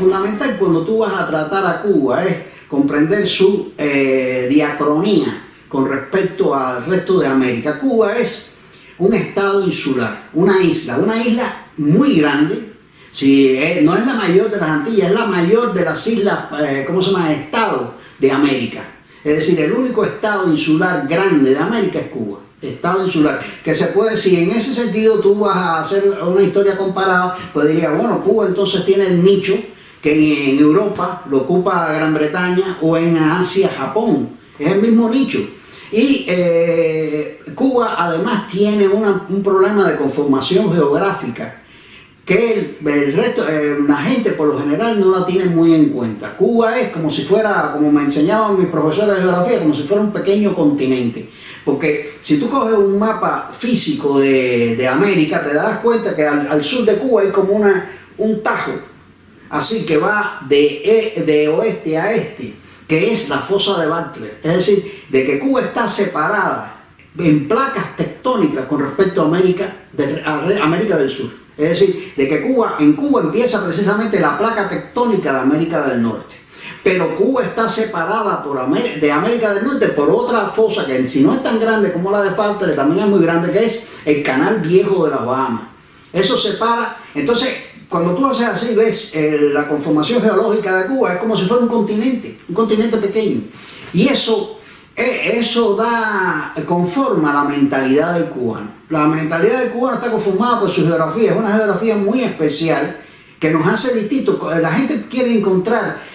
fundamental cuando tú vas a tratar a Cuba es comprender su diacronía con respecto al resto de América. Cuba es un estado insular, una isla muy grande. Si no es la mayor de las Antillas, es la mayor de las islas, estados de América. Es decir, el único estado insular grande de América es Cuba. Estado insular, que se puede, si en ese sentido tú vas a hacer una historia comparada, pues diría, bueno, Cuba entonces tiene el nicho que en Europa lo ocupa Gran Bretaña o en Asia, Japón. Es el mismo nicho. Y Cuba además tiene un problema de conformación geográfica que el resto, la gente por lo general no la tiene muy en cuenta. Cuba es como si fuera, como me enseñaban mis profesores de geografía, como si fuera un pequeño continente. Porque si tú coges un mapa físico de América, te darás cuenta que al sur de Cuba hay como un tajo, así que va de oeste a este, que es la fosa de Butler. Es decir, de que Cuba está separada en placas tectónicas con respecto a América del Sur. Es decir, de que en Cuba empieza precisamente la placa tectónica de América del Norte. Pero Cuba está separada de América del Norte por otra fosa que, si no es tan grande como la de Butler, también es muy grande, que es el Canal Viejo de las Bahamas. Eso separa. Entonces, cuando tú haces así, ves la conformación geológica de Cuba, es como si fuera un continente pequeño. Y eso conforma la mentalidad del cubano. La mentalidad del cubano está conformada por su geografía, es una geografía muy especial que nos hace distintos. La gente quiere encontrar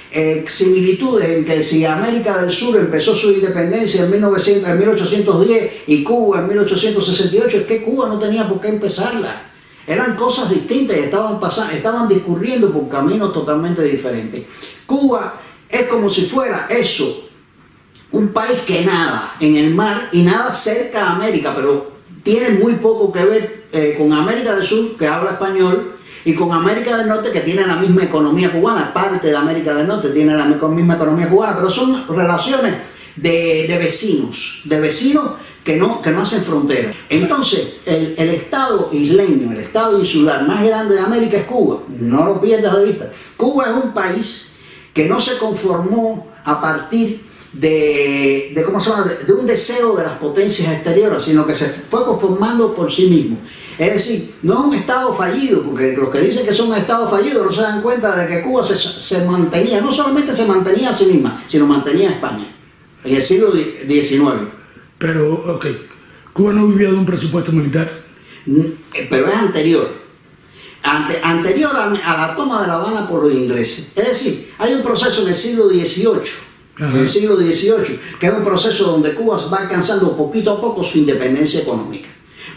similitudes en que si América del Sur empezó su independencia en 1810 y Cuba en 1868, es que Cuba no tenía por qué empezarla. Eran cosas distintas y estaban discurriendo por caminos totalmente diferentes. Cuba es como si fuera eso, un país que nada en el mar y nada cerca a América, pero tiene muy poco que ver con América del Sur, que habla español, y con América del Norte, que tiene la misma economía cubana. Parte de América del Norte tiene la misma economía cubana, pero son relaciones de vecinos que no hacen frontera. Entonces, el estado isleño, el estado insular más grande de América es Cuba. No lo pierdas de vista. Cuba es un país que no se conformó a partir de un deseo de las potencias exteriores, sino que se fue conformando por sí mismo. Es decir, no es un estado fallido, porque los que dicen que son estados fallidos no se dan cuenta de que Cuba se mantenía, no solamente se mantenía a sí misma, sino mantenía a España en el siglo XIX. Pero, ok, Cuba no vivía de un presupuesto militar. Pero es anterior a la toma de La Habana por los ingleses. Es decir, hay un proceso en el siglo XVIII, que es un proceso donde Cuba va alcanzando poquito a poco su independencia económica.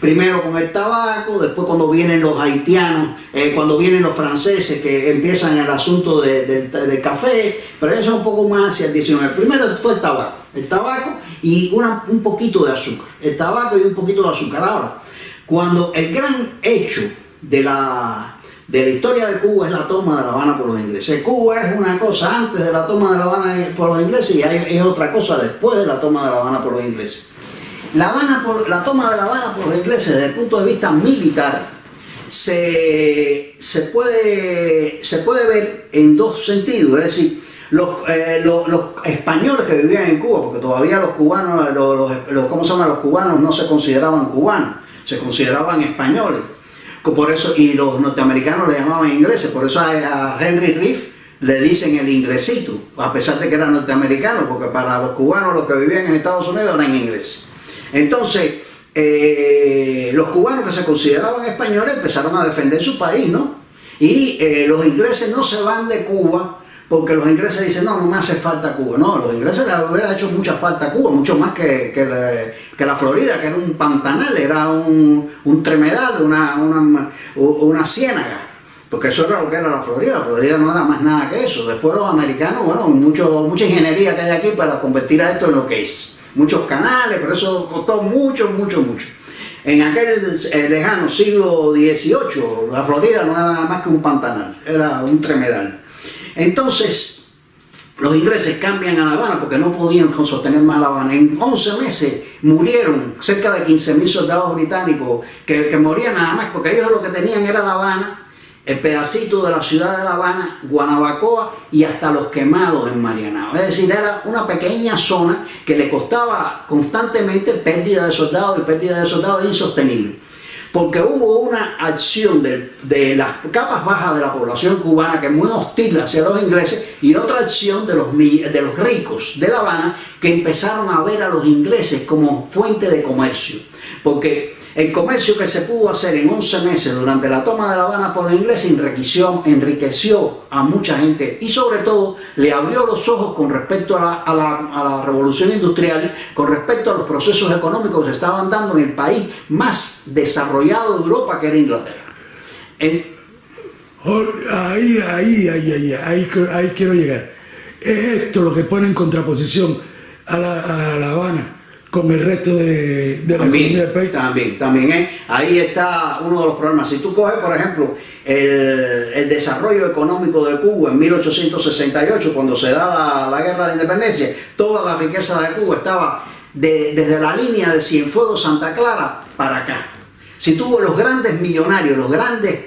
Primero con el tabaco, después cuando vienen los haitianos, cuando vienen los franceses que empiezan el asunto del café, pero eso es un poco más hacia el 19. Primero fue el tabaco y un poquito de azúcar. El tabaco y un poquito de azúcar. Ahora, cuando el gran hecho de la historia de Cuba es la toma de La Habana por los ingleses. Cuba es una cosa antes de la toma de La Habana por los ingleses y es otra cosa después de la toma de La Habana por los ingleses. La toma de La Habana por los ingleses desde el punto de vista militar se puede ver en dos sentidos. Es decir, los españoles que vivían en Cuba, porque todavía los cubanos, los cubanos no se consideraban cubanos, se consideraban españoles. Por eso, y los norteamericanos le llamaban ingleses, por eso a Henry Reef le dicen el inglesito, a pesar de que era norteamericano, porque para los cubanos, los que vivían en Estados Unidos, eran ingleses. Entonces, los cubanos que se consideraban españoles empezaron a defender su país, ¿no? Y los ingleses no se van de Cuba porque los ingleses dicen, no me hace falta Cuba. No, los ingleses les hubiera hecho mucha falta a Cuba, mucho más que la Florida, que era un pantanal, era un tremedal, una ciénaga. Porque eso era lo que era la Florida. La Florida no era más nada que eso. Después los americanos, bueno, mucha ingeniería que hay aquí para convertir a esto en lo que es. Muchos canales, pero eso costó mucho. En aquel lejano siglo XVIII, la Florida no era nada más que un pantanal, era un tremedal. Entonces, los ingleses cambian a La Habana porque no podían sostener más La Habana. En 11 meses murieron cerca de 15.000 soldados británicos que morían nada más porque ellos lo que tenían era La Habana, el pedacito de la ciudad de La Habana, Guanabacoa y hasta Los Quemados en Marianao. Es decir, era una pequeña zona que le costaba constantemente pérdida de soldados y pérdida de soldados insostenible. Porque hubo una acción de las capas bajas de la población cubana que es muy hostil hacia los ingleses y otra acción de los ricos de La Habana que empezaron a ver a los ingleses como fuente de comercio. Porque el comercio que se pudo hacer en 11 meses durante la toma de La Habana por los ingleses enriqueció a mucha gente y sobre todo le abrió los ojos con respecto a la revolución industrial, con respecto a los procesos económicos que se estaban dando en el país más desarrollado de Europa, que era Inglaterra. Ahí quiero llegar. Es esto lo que pone en contraposición a La Habana con el resto de la economía del país. También. Ahí está uno de los problemas. Si tú coges, por ejemplo, el desarrollo económico de Cuba en 1868, cuando se da la guerra de independencia, toda la riqueza de Cuba estaba desde la línea de Cienfuegos Santa Clara para acá. Si tú los grandes millonarios, los grandes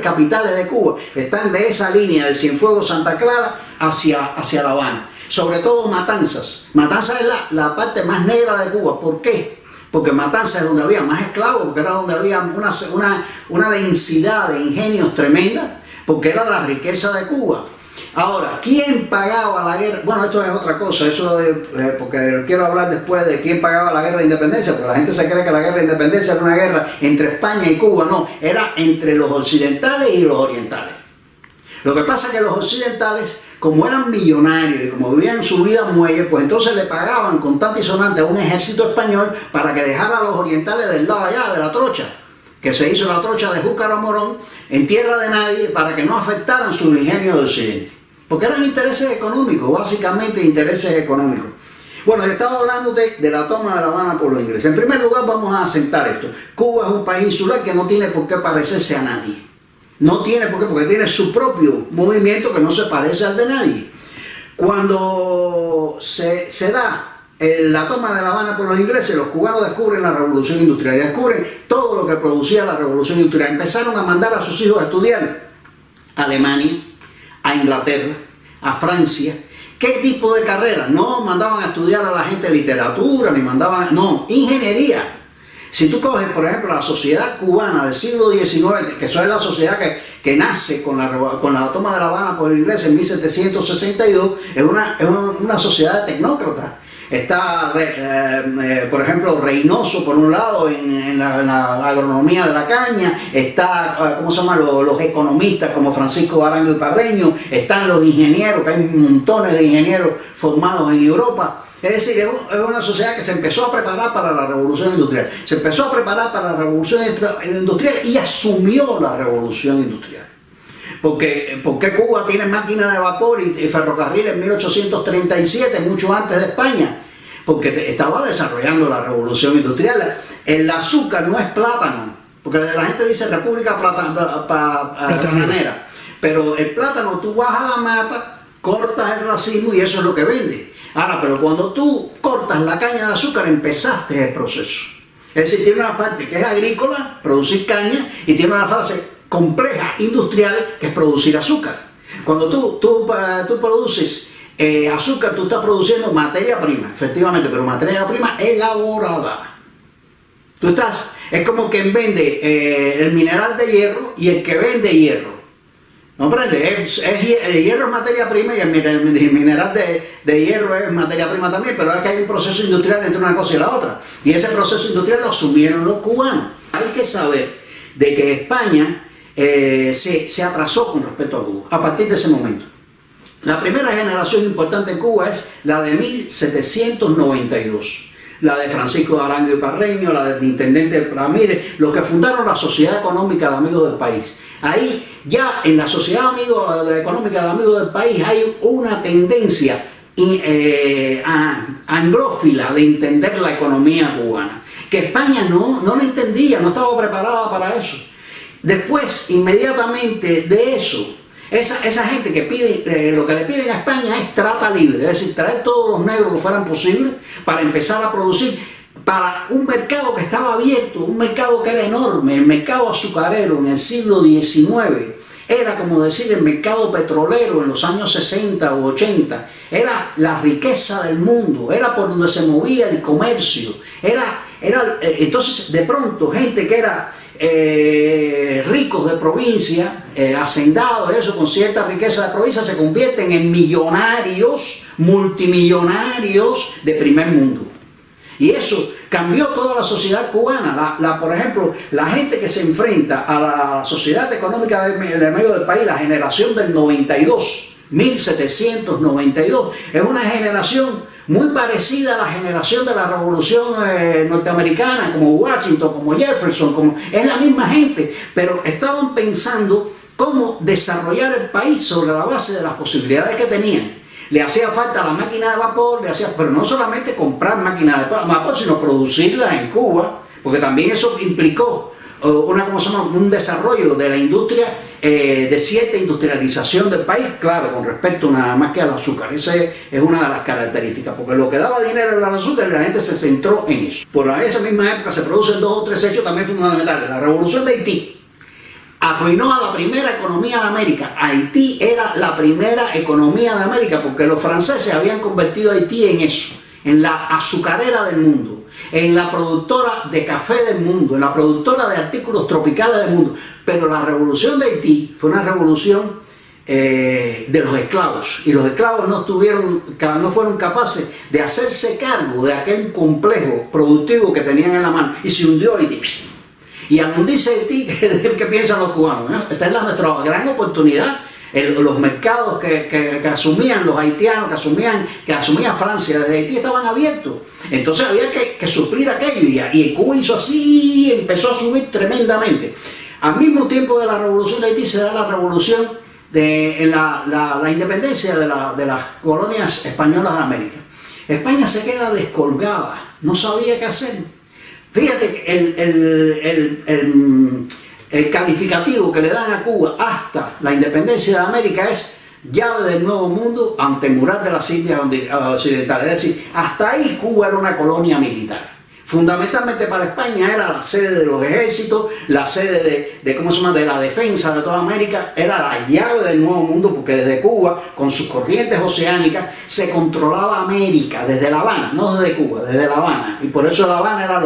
capitales de Cuba están de esa línea de Cienfuegos Santa Clara hacia La Habana. Sobre todo Matanzas. Matanzas es la parte más negra de Cuba. ¿Por qué? Porque Matanzas es donde había más esclavos, porque era donde había una densidad de ingenios tremenda, porque era la riqueza de Cuba. Ahora, ¿quién pagaba la guerra? Bueno, esto es otra cosa, porque quiero hablar después de quién pagaba la guerra de independencia, porque la gente se cree que la guerra de independencia era una guerra entre España y Cuba. No, era entre los occidentales y los orientales. Lo que pasa es que los occidentales, como eran millonarios y como vivían su vida muelle, pues entonces le pagaban con tanta y sonante a un ejército español para que dejara a los orientales del lado allá de la trocha, que se hizo la trocha de Júcar a Morón, en tierra de nadie, para que no afectaran sus ingenios de Occidente. Porque eran intereses económicos, básicamente intereses económicos. Bueno, yo estaba hablando de la toma de La Habana por los ingleses. En primer lugar, vamos a asentar esto. Cuba es un país insular que no tiene por qué parecerse a nadie. No tiene por qué, porque tiene su propio movimiento que no se parece al de nadie. Cuando se da la toma de La Habana por los ingleses, los cubanos descubren la revolución industrial y descubren todo lo que producía la revolución industrial. Empezaron a mandar a sus hijos a estudiar a Alemania, a Inglaterra, a Francia. ¿Qué tipo de carrera? No mandaban a estudiar a la gente literatura, ni mandaban, no, ingeniería. Si tú coges, por ejemplo, la sociedad cubana del siglo XIX, que eso es la sociedad que nace con la toma de La Habana por el inglés en 1762, es una sociedad de tecnócratas. Está, por ejemplo, Reynoso por un lado en la agronomía de la caña, está, ¿cómo se llama?, los economistas como Francisco Arango y Parreño, están los ingenieros, que hay montones de ingenieros formados en Europa. Es decir, es una sociedad que se empezó a preparar para la revolución industrial. Se empezó a preparar para la revolución industrial y asumió la revolución industrial. Porque Cuba tiene máquinas de vapor y ferrocarril en 1837, mucho antes de España. Porque estaba desarrollando la revolución industrial. El azúcar no es plátano. Porque la gente dice República Platanera. Pero el plátano, tú vas a la mata, cortas el racimo y eso es lo que vende. Ahora, pero cuando tú cortas la caña de azúcar, empezaste el proceso. Es decir, tiene una parte que es agrícola, producir caña, y tiene una fase compleja, industrial, que es producir azúcar. Cuando tú produces azúcar, tú estás produciendo materia prima, efectivamente, pero materia prima elaborada. Es como quien vende el mineral de hierro y el que vende hierro. ¿No comprende? El hierro es materia prima y el mineral de hierro es materia prima también, pero es que hay un proceso industrial entre una cosa y la otra. Y ese proceso industrial lo asumieron los cubanos. Hay que saber de que España se atrasó con respecto a Cuba a partir de ese momento. La primera generación importante en Cuba es la de 1792. La de Francisco Arango y Parreño, la del intendente Ramírez, los que fundaron la Sociedad Económica de Amigos del País. Ahí ya en la Sociedad Económica de Amigos del País hay una tendencia anglófila de entender la economía cubana, que España no la entendía, no estaba preparada para eso. Después, inmediatamente de eso, esa gente que pide, lo que le piden a España es trata libre, es decir, traer todos los negros que fueran posibles para empezar a producir para un mercado que estaba abierto, un mercado que era enorme, el mercado azucarero en el siglo XIX. era como decir el mercado petrolero en los años 60 o 80, era la riqueza del mundo, era por donde se movía el comercio, entonces de pronto gente que era ricos de provincia, hacendados, eso, con cierta riqueza de provincia, se convierten en millonarios, multimillonarios de primer mundo. Y eso cambió toda la sociedad cubana. Por ejemplo, la gente que se enfrenta a la sociedad económica del medio del país, la generación del 92, 1792, es una generación muy parecida a la generación de la Revolución norteamericana, como Washington, como Jefferson, es la misma gente, pero estaban pensando cómo desarrollar el país sobre la base de las posibilidades que tenían. Le hacía falta la máquina de vapor, pero no solamente comprar máquinas de vapor, sino producirlas en Cuba, porque también eso implicó un desarrollo de la industria, de cierta industrialización del país, claro, con respecto nada más que al azúcar. Esa es una de las características, porque lo que daba dinero era el azúcar y la gente se centró en eso. Por esa misma época se producen 2 o 3 hechos también fundamentales. La Revolución de Haití arruinó a la primera economía de América. Haití era la primera economía de América porque los franceses habían convertido a Haití en eso, en la azucarera del mundo, en la productora de café del mundo, en la productora de artículos tropicales del mundo. Pero la revolución de Haití fue una revolución de los esclavos, y los esclavos no fueron capaces de hacerse cargo de aquel complejo productivo que tenían en la mano, y se hundió Haití. Y al hundirse Haití, ¿qué piensan los cubanos? Esta es nuestra gran oportunidad. Los mercados que asumían los haitianos, que asumía Francia desde Haití, estaban abiertos. Entonces había que suplir aquello, y Cuba hizo así, empezó a subir tremendamente. Al mismo tiempo de la revolución de Haití se da la revolución en la independencia de las colonias españolas de América. España se queda descolgada, no sabía qué hacer. Fíjate, el calificativo que le dan a Cuba hasta la independencia de América es llave del nuevo mundo ante el mural de las Indias Occidentales. Es decir, hasta ahí Cuba era una colonia militar. Fundamentalmente para España era la sede de los ejércitos, la sede de la defensa de toda América, era la llave del nuevo mundo, porque desde Cuba, con sus corrientes oceánicas, se controlaba América desde La Habana, no desde Cuba, desde La Habana. Y por eso La Habana era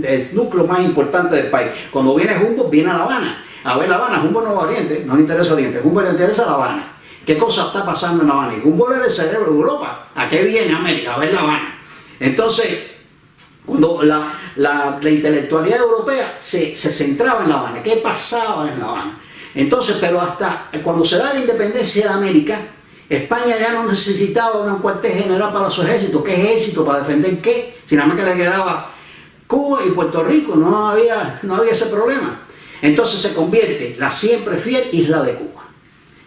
el núcleo más importante del país. Cuando viene Humboldt, viene a La Habana. A ver La Habana, Humboldt no va a Oriente, no le interesa Oriente, Humboldt le interesa La Habana. ¿Qué cosa está pasando en La Habana? Y Humboldt era el cerebro de Europa. ¿A qué viene América? A ver La Habana. Entonces, cuando la intelectualidad europea se centraba en La Habana, ¿qué pasaba en La Habana? Entonces, pero hasta cuando se da la independencia de América, España ya no necesitaba un cuartel general para su ejército. ¿Qué ejército? ¿Para defender qué? Si nada más que le quedaba Cuba y Puerto Rico, no había ese problema. Entonces se convierte la siempre fiel isla de Cuba.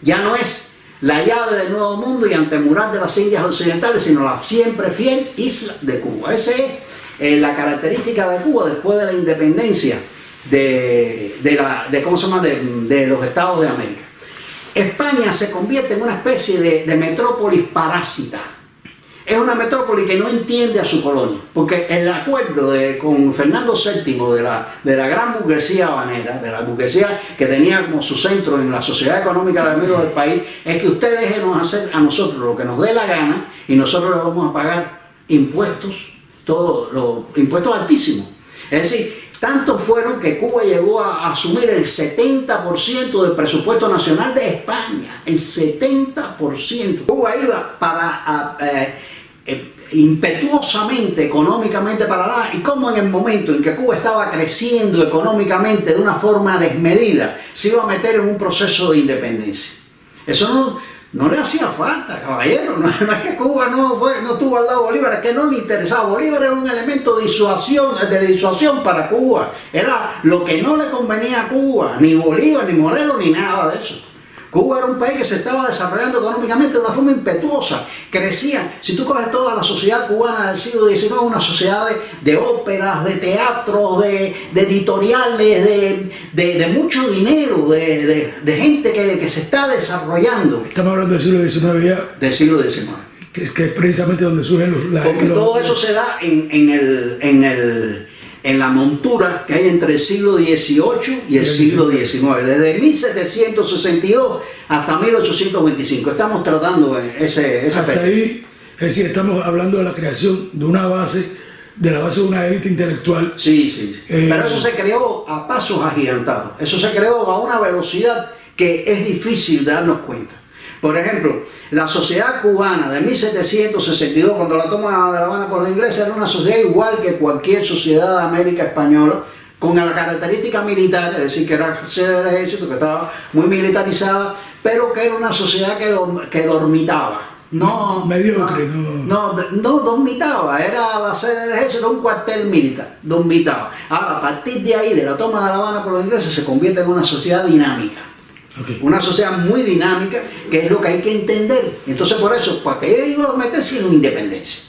Ya no es la llave del nuevo mundo y antemural de las Indias Occidentales, sino la siempre fiel isla de Cuba. Ese es la característica de Cuba después de la independencia de los Estados de América. España se convierte en una especie de metrópolis parásita. Es una metrópoli que no entiende a su colonia, porque el acuerdo con Fernando VII de la gran burguesía habanera, de la burguesía que tenía como su centro en la sociedad económica del medio del país, es que usted déjenos hacer a nosotros lo que nos dé la gana y nosotros le vamos a pagar impuestos, todos los impuestos altísimos. Es decir, tantos fueron que Cuba llegó a asumir el 70% del presupuesto nacional de España. El 70%. Cuba iba impetuosamente económicamente para allá, y como en el momento en que Cuba estaba creciendo económicamente de una forma desmedida, se iba a meter en un proceso de independencia. Eso no le hacía falta, caballero. No es que Cuba no estuvo al lado de Bolívar, es que no le interesaba. Bolívar era un elemento de disuasión para Cuba. Era lo que no le convenía a Cuba, ni Bolívar, ni Morelos, ni nada de eso. Cuba era un país que se estaba desarrollando económicamente de una forma impetuosa. Crecían. Si tú coges toda la sociedad cubana del siglo XIX, una sociedad de óperas, de teatros, de editoriales, de mucho dinero, de gente que se está desarrollando. Estamos hablando del siglo XIX ya. Del siglo XIX. Que es precisamente donde surgen Porque todo eso se da en la montura que hay entre el siglo XVIII y el siglo XIX, desde 1762 hasta 1825. Estamos tratando ese hasta ahí, es decir, estamos hablando de la creación de una base, de la base de una élite intelectual. Sí. Pero eso se creó a pasos agigantados. Eso se creó a una velocidad que es difícil darnos cuenta. Por ejemplo, la sociedad cubana de 1762, cuando la toma de La Habana por los ingleses, era una sociedad igual que cualquier sociedad de América española, con la característica militar, es decir, que era sede del ejército, que estaba muy militarizada, pero que era una sociedad que dormitaba. Mediocre, no dormitaba, era la sede del ejército, un cuartel militar, dormitaba. Ahora, a partir de ahí, de la toma de La Habana por los ingleses, se convierte en una sociedad dinámica. Una sociedad muy dinámica, que es lo que hay que entender. Entonces, por eso, para que ellos iban a meterse en independencia.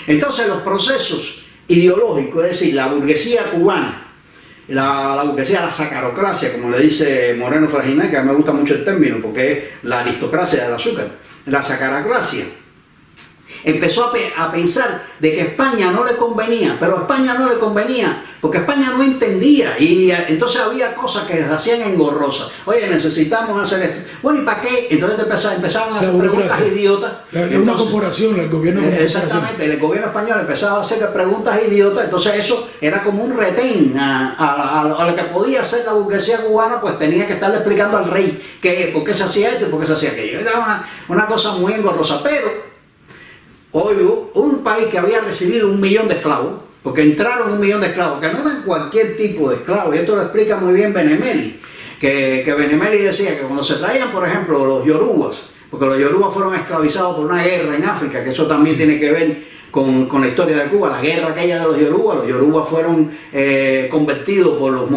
Entonces, los procesos ideológicos, es decir, la burguesía cubana, la burguesía, la sacarocracia, como le dice Moreno Fraginac, que a mí me gusta mucho el término, porque es la aristocracia del azúcar, la sacarocracia, empezó a pensar de que España no le convenía, pero a España no le convenía porque España no entendía, y entonces había cosas que se hacían engorrosas. Oye, necesitamos hacer esto. Bueno, ¿y para qué? Entonces empezaban a hacer preguntas idiotas. Una corporación, el gobierno. Exactamente, el gobierno español empezaba a hacer preguntas idiotas, entonces eso era como un retén a lo que podía hacer la burguesía cubana, pues tenía que estarle explicando al rey por qué se hacía esto y por qué se hacía aquello. Era una cosa muy engorrosa, pero hoy un país que había recibido 1 millón de esclavos, porque entraron 1 millón de esclavos, que no eran cualquier tipo de esclavos, y esto lo explica muy bien Benemeli, que Benemeli decía que cuando se traían, por ejemplo, los yorubas, porque los yorubas fueron esclavizados por una guerra en África, que eso también tiene que ver con la historia de Cuba, la guerra aquella de los yorubas fueron convertidos por los,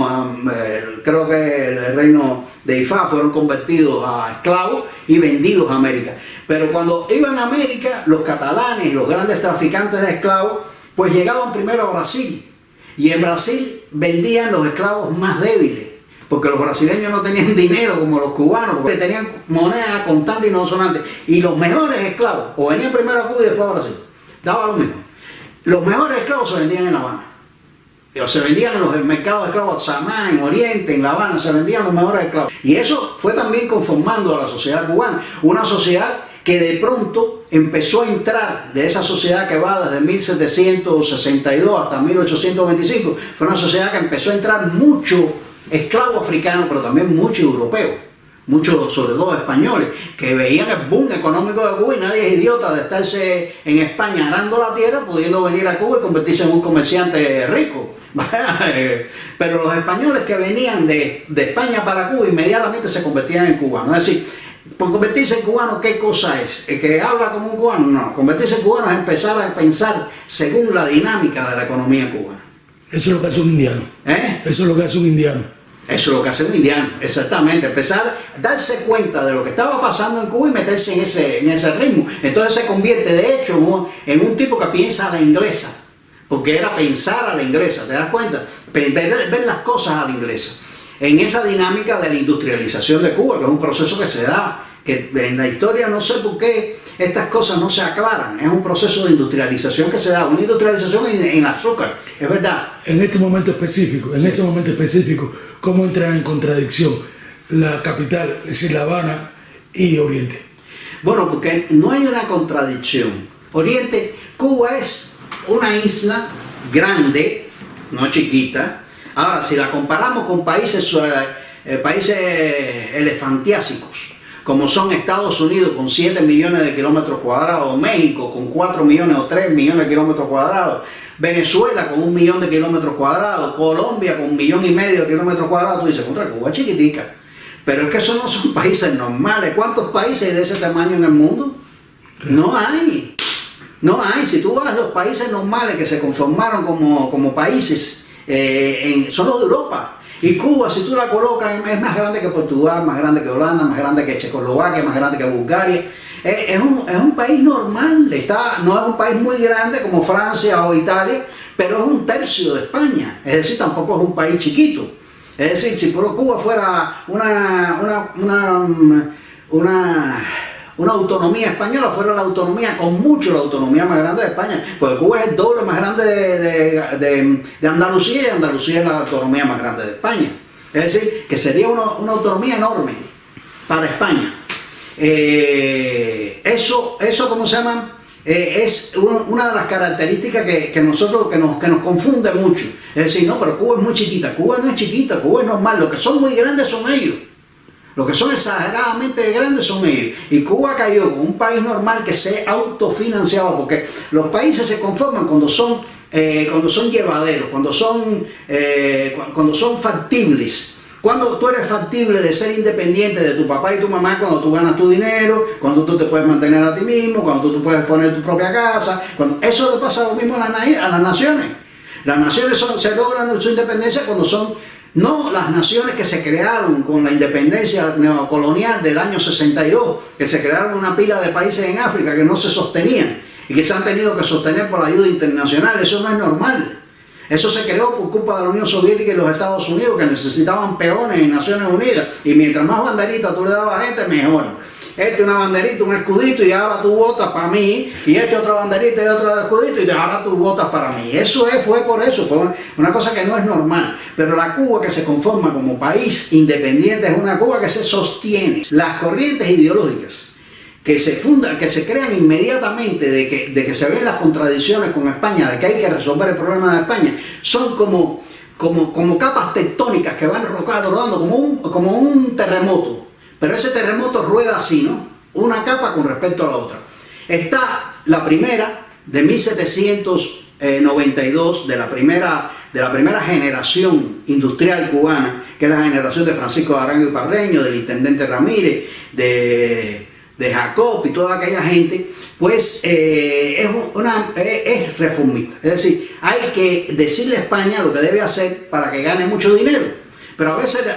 creo que el reino de Ifá, fueron convertidos a esclavos y vendidos a América. Pero cuando iban a América, los catalanes, los grandes traficantes de esclavos, pues llegaban primero a Brasil, y en Brasil vendían los esclavos más débiles, porque los brasileños no tenían dinero como los cubanos, porque tenían moneda contante y no sonante, y los mejores esclavos o venían primero a Cuba y después a Brasil, daba lo mismo. Los mejores esclavos se vendían en La Habana, o se vendían en los mercados de esclavos, Samá, en Oriente, en La Habana, se vendían los mejores esclavos, y eso fue también conformando a la sociedad cubana, una sociedad que de pronto empezó a entrar, de esa sociedad que va desde 1762 hasta 1825, fue una sociedad que empezó a entrar mucho esclavo africano, pero también mucho europeo, muchos sobre todo españoles, que veían el boom económico de Cuba, y nadie es idiota de estarse en España arando la tierra, pudiendo venir a Cuba y convertirse en un comerciante rico. Pero los españoles que venían de España para Cuba inmediatamente se convertían en cubanos. Es decir, por convertirse en cubano, ¿qué cosa es? ¿El que habla como un cubano? No, convertirse en cubano es empezar a pensar según la dinámica de la economía cubana. Eso es lo que hace un indiano. Eso es lo que hace un indiano. Eso es lo que hace un indiano, exactamente. Empezar a darse cuenta de lo que estaba pasando en Cuba y meterse en ese ritmo. Entonces se convierte, de hecho, en un tipo que piensa a la inglesa, porque era pensar a la inglesa, ¿te das cuenta? Ver las cosas a la inglesa. En esa dinámica de la industrialización de Cuba, que es un proceso que se da, que en la historia no sé por qué estas cosas no se aclaran, es un proceso de industrialización que se da, una industrialización en azúcar, es verdad. En este momento específico, ¿cómo entra en contradicción la capital, es decir, La Habana y Oriente? Bueno, porque no hay una contradicción. Oriente, Cuba es una isla grande, no chiquita. Ahora, si la comparamos con países elefantiásicos, como son Estados Unidos con 7 millones de kilómetros cuadrados, México con 4 millones o 3 millones de kilómetros cuadrados, Venezuela con 1 millón de kilómetros cuadrados, Colombia con 1,5 millones de kilómetros cuadrados, tú dices, contra Cuba es chiquitica. Pero es que esos no son países normales. ¿Cuántos países hay de ese tamaño en el mundo? No hay. No hay. Si tú vas a los países normales que se conformaron como países, son los de Europa. Y Cuba, si tú la colocas, es más grande que Portugal, más grande que Holanda, más grande que Checoslovaquia, más grande que Bulgaria. Es un país normal, no es un país muy grande como Francia o Italia, pero es 1/3 de España. Es decir, tampoco es un país chiquito. Es decir, si Cuba fuera una autonomía española fuera la autonomía, con mucho la autonomía más grande de España, porque Cuba es el doble más grande de Andalucía, y Andalucía es la autonomía más grande de España. Es decir, que sería una autonomía enorme para España. Eso ¿cómo se llama? Es una de las características que nos confunde mucho. Es decir, no, pero Cuba es muy chiquita. Cuba no es chiquita, Cuba es normal. Los que son muy grandes son ellos. Los que son exageradamente grandes son ellos. Y Cuba cayó como un país normal que se autofinanciaba, porque los países se conforman cuando son llevaderos, cuando son factibles. Cuando tú eres factible de ser independiente de tu papá y tu mamá, cuando tú ganas tu dinero, cuando tú te puedes mantener a ti mismo, cuando tú puedes poner tu propia casa, eso le pasa lo mismo a las naciones. Las naciones se logran su independencia cuando son, no las naciones que se crearon con la independencia neocolonial del año 62, que se crearon una pila de países en África que no se sostenían y que se han tenido que sostener por la ayuda internacional. Eso no es normal. Eso se creó por culpa de la Unión Soviética y los Estados Unidos, que necesitaban peones en Naciones Unidas. Y mientras más banderitas tú le dabas a gente, mejor. Una banderita, un escudito, y ahora tú votas para mí. Y otra banderita y otro escudito, y ahora tú votas para mí. Fue por eso. Fue una cosa que no es normal. Pero la Cuba que se conforma como país independiente es una Cuba que se sostiene. Las corrientes ideológicas que se crean inmediatamente de que se ven las contradicciones con España, de que hay que resolver el problema de España, son como capas tectónicas que van rodando como un terremoto. Pero ese terremoto rueda así, ¿no? Una capa con respecto a la otra. Está la primera de 1792, de la primera generación industrial cubana, que es la generación de Francisco de Arango y Parreño, del intendente Ramírez, de Jacob y toda aquella gente, pues es reformista. Es decir, hay que decirle a España lo que debe hacer para que gane mucho dinero. Pero a veces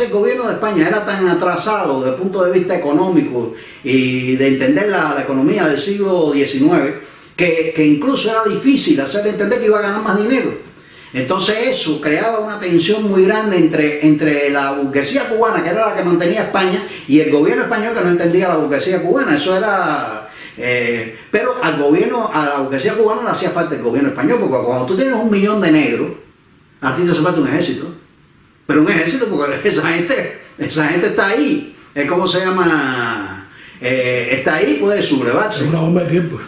el gobierno de España era tan atrasado desde el punto de vista económico y de entender la economía del siglo XIX, que incluso era difícil hacerle entender que iba a ganar más dinero. Entonces eso creaba una tensión muy grande entre la burguesía cubana, que era la que mantenía España, y el gobierno español, que no entendía la burguesía cubana. Eso era... pero a la burguesía cubana le hacía falta el gobierno español, porque cuando tú tienes 1 millón de negros, a ti te hace falta un ejército. Pero un ejército, porque esa gente está ahí. ¿Cómo se llama? Está ahí, puede sublevarse. Es una bomba de tiempo.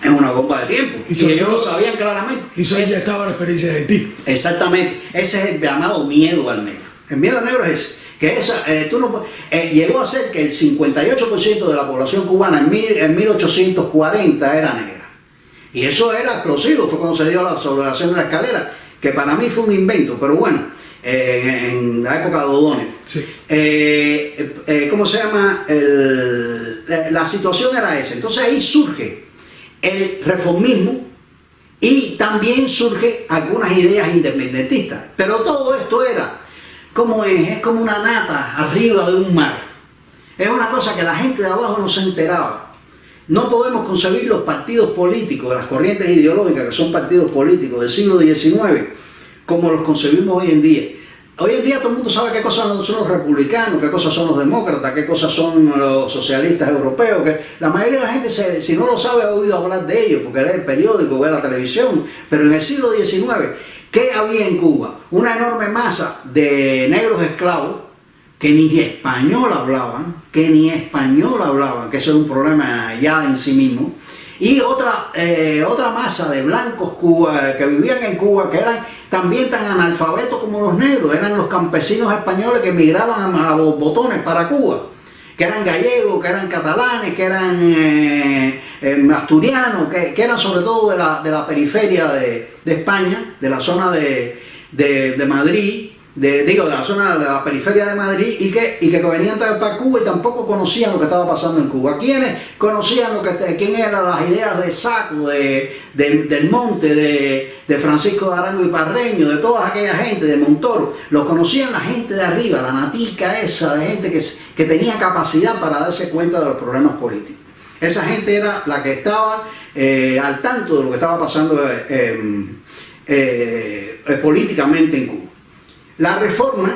Es una bomba de tiempo. Y ellos lo sabían claramente. Y eso ya estaba la experiencia de Haití. Exactamente. Ese es el llamado miedo al negro. El miedo al negro es que llegó a ser que el 58% de la población cubana en 1840 era negra. Y eso era explosivo. Fue cuando se dio la sublevación de la escalera, que para mí fue un invento, pero bueno, en la época de O'Donnell. Sí. ¿Cómo se llama? La situación era esa. Entonces ahí surge el reformismo y también surge algunas ideas independentistas. Pero todo esto era es como una nata arriba de un mar. Es una cosa que la gente de abajo no se enteraba. No podemos concebir los partidos políticos, las corrientes ideológicas que son partidos políticos del siglo XIX, como los concebimos hoy en día. Hoy en día todo el mundo sabe qué cosas son los republicanos, qué cosas son los demócratas, qué cosas son los socialistas europeos. Que la mayoría de la gente, si no lo sabe, ha oído hablar de ellos, porque lee el periódico, ve la televisión. Pero en el siglo XIX, ¿qué había en Cuba? Una enorme masa de negros esclavos que ni español hablaban, que eso era un problema ya en sí mismo. Y otra masa de blancos que vivían en Cuba, que eran también tan analfabetos como los negros, eran los campesinos españoles que emigraban a botones para Cuba, que eran gallegos, que eran catalanes, que eran asturianos, que eran sobre todo de la periferia de España, de la zona de Madrid, de la zona de la periferia de Madrid, y que venían para Cuba y tampoco conocían lo que estaba pasando en Cuba. ¿Quiénes conocían quién eran las ideas de Saco, del Monte, de Francisco de Arango y Parreño, de toda aquella gente, de Montoro? Lo conocían la gente de arriba, la natica esa, de gente que tenía capacidad para darse cuenta de los problemas políticos. Esa gente era la que estaba al tanto de lo que estaba pasando políticamente en Cuba. La reforma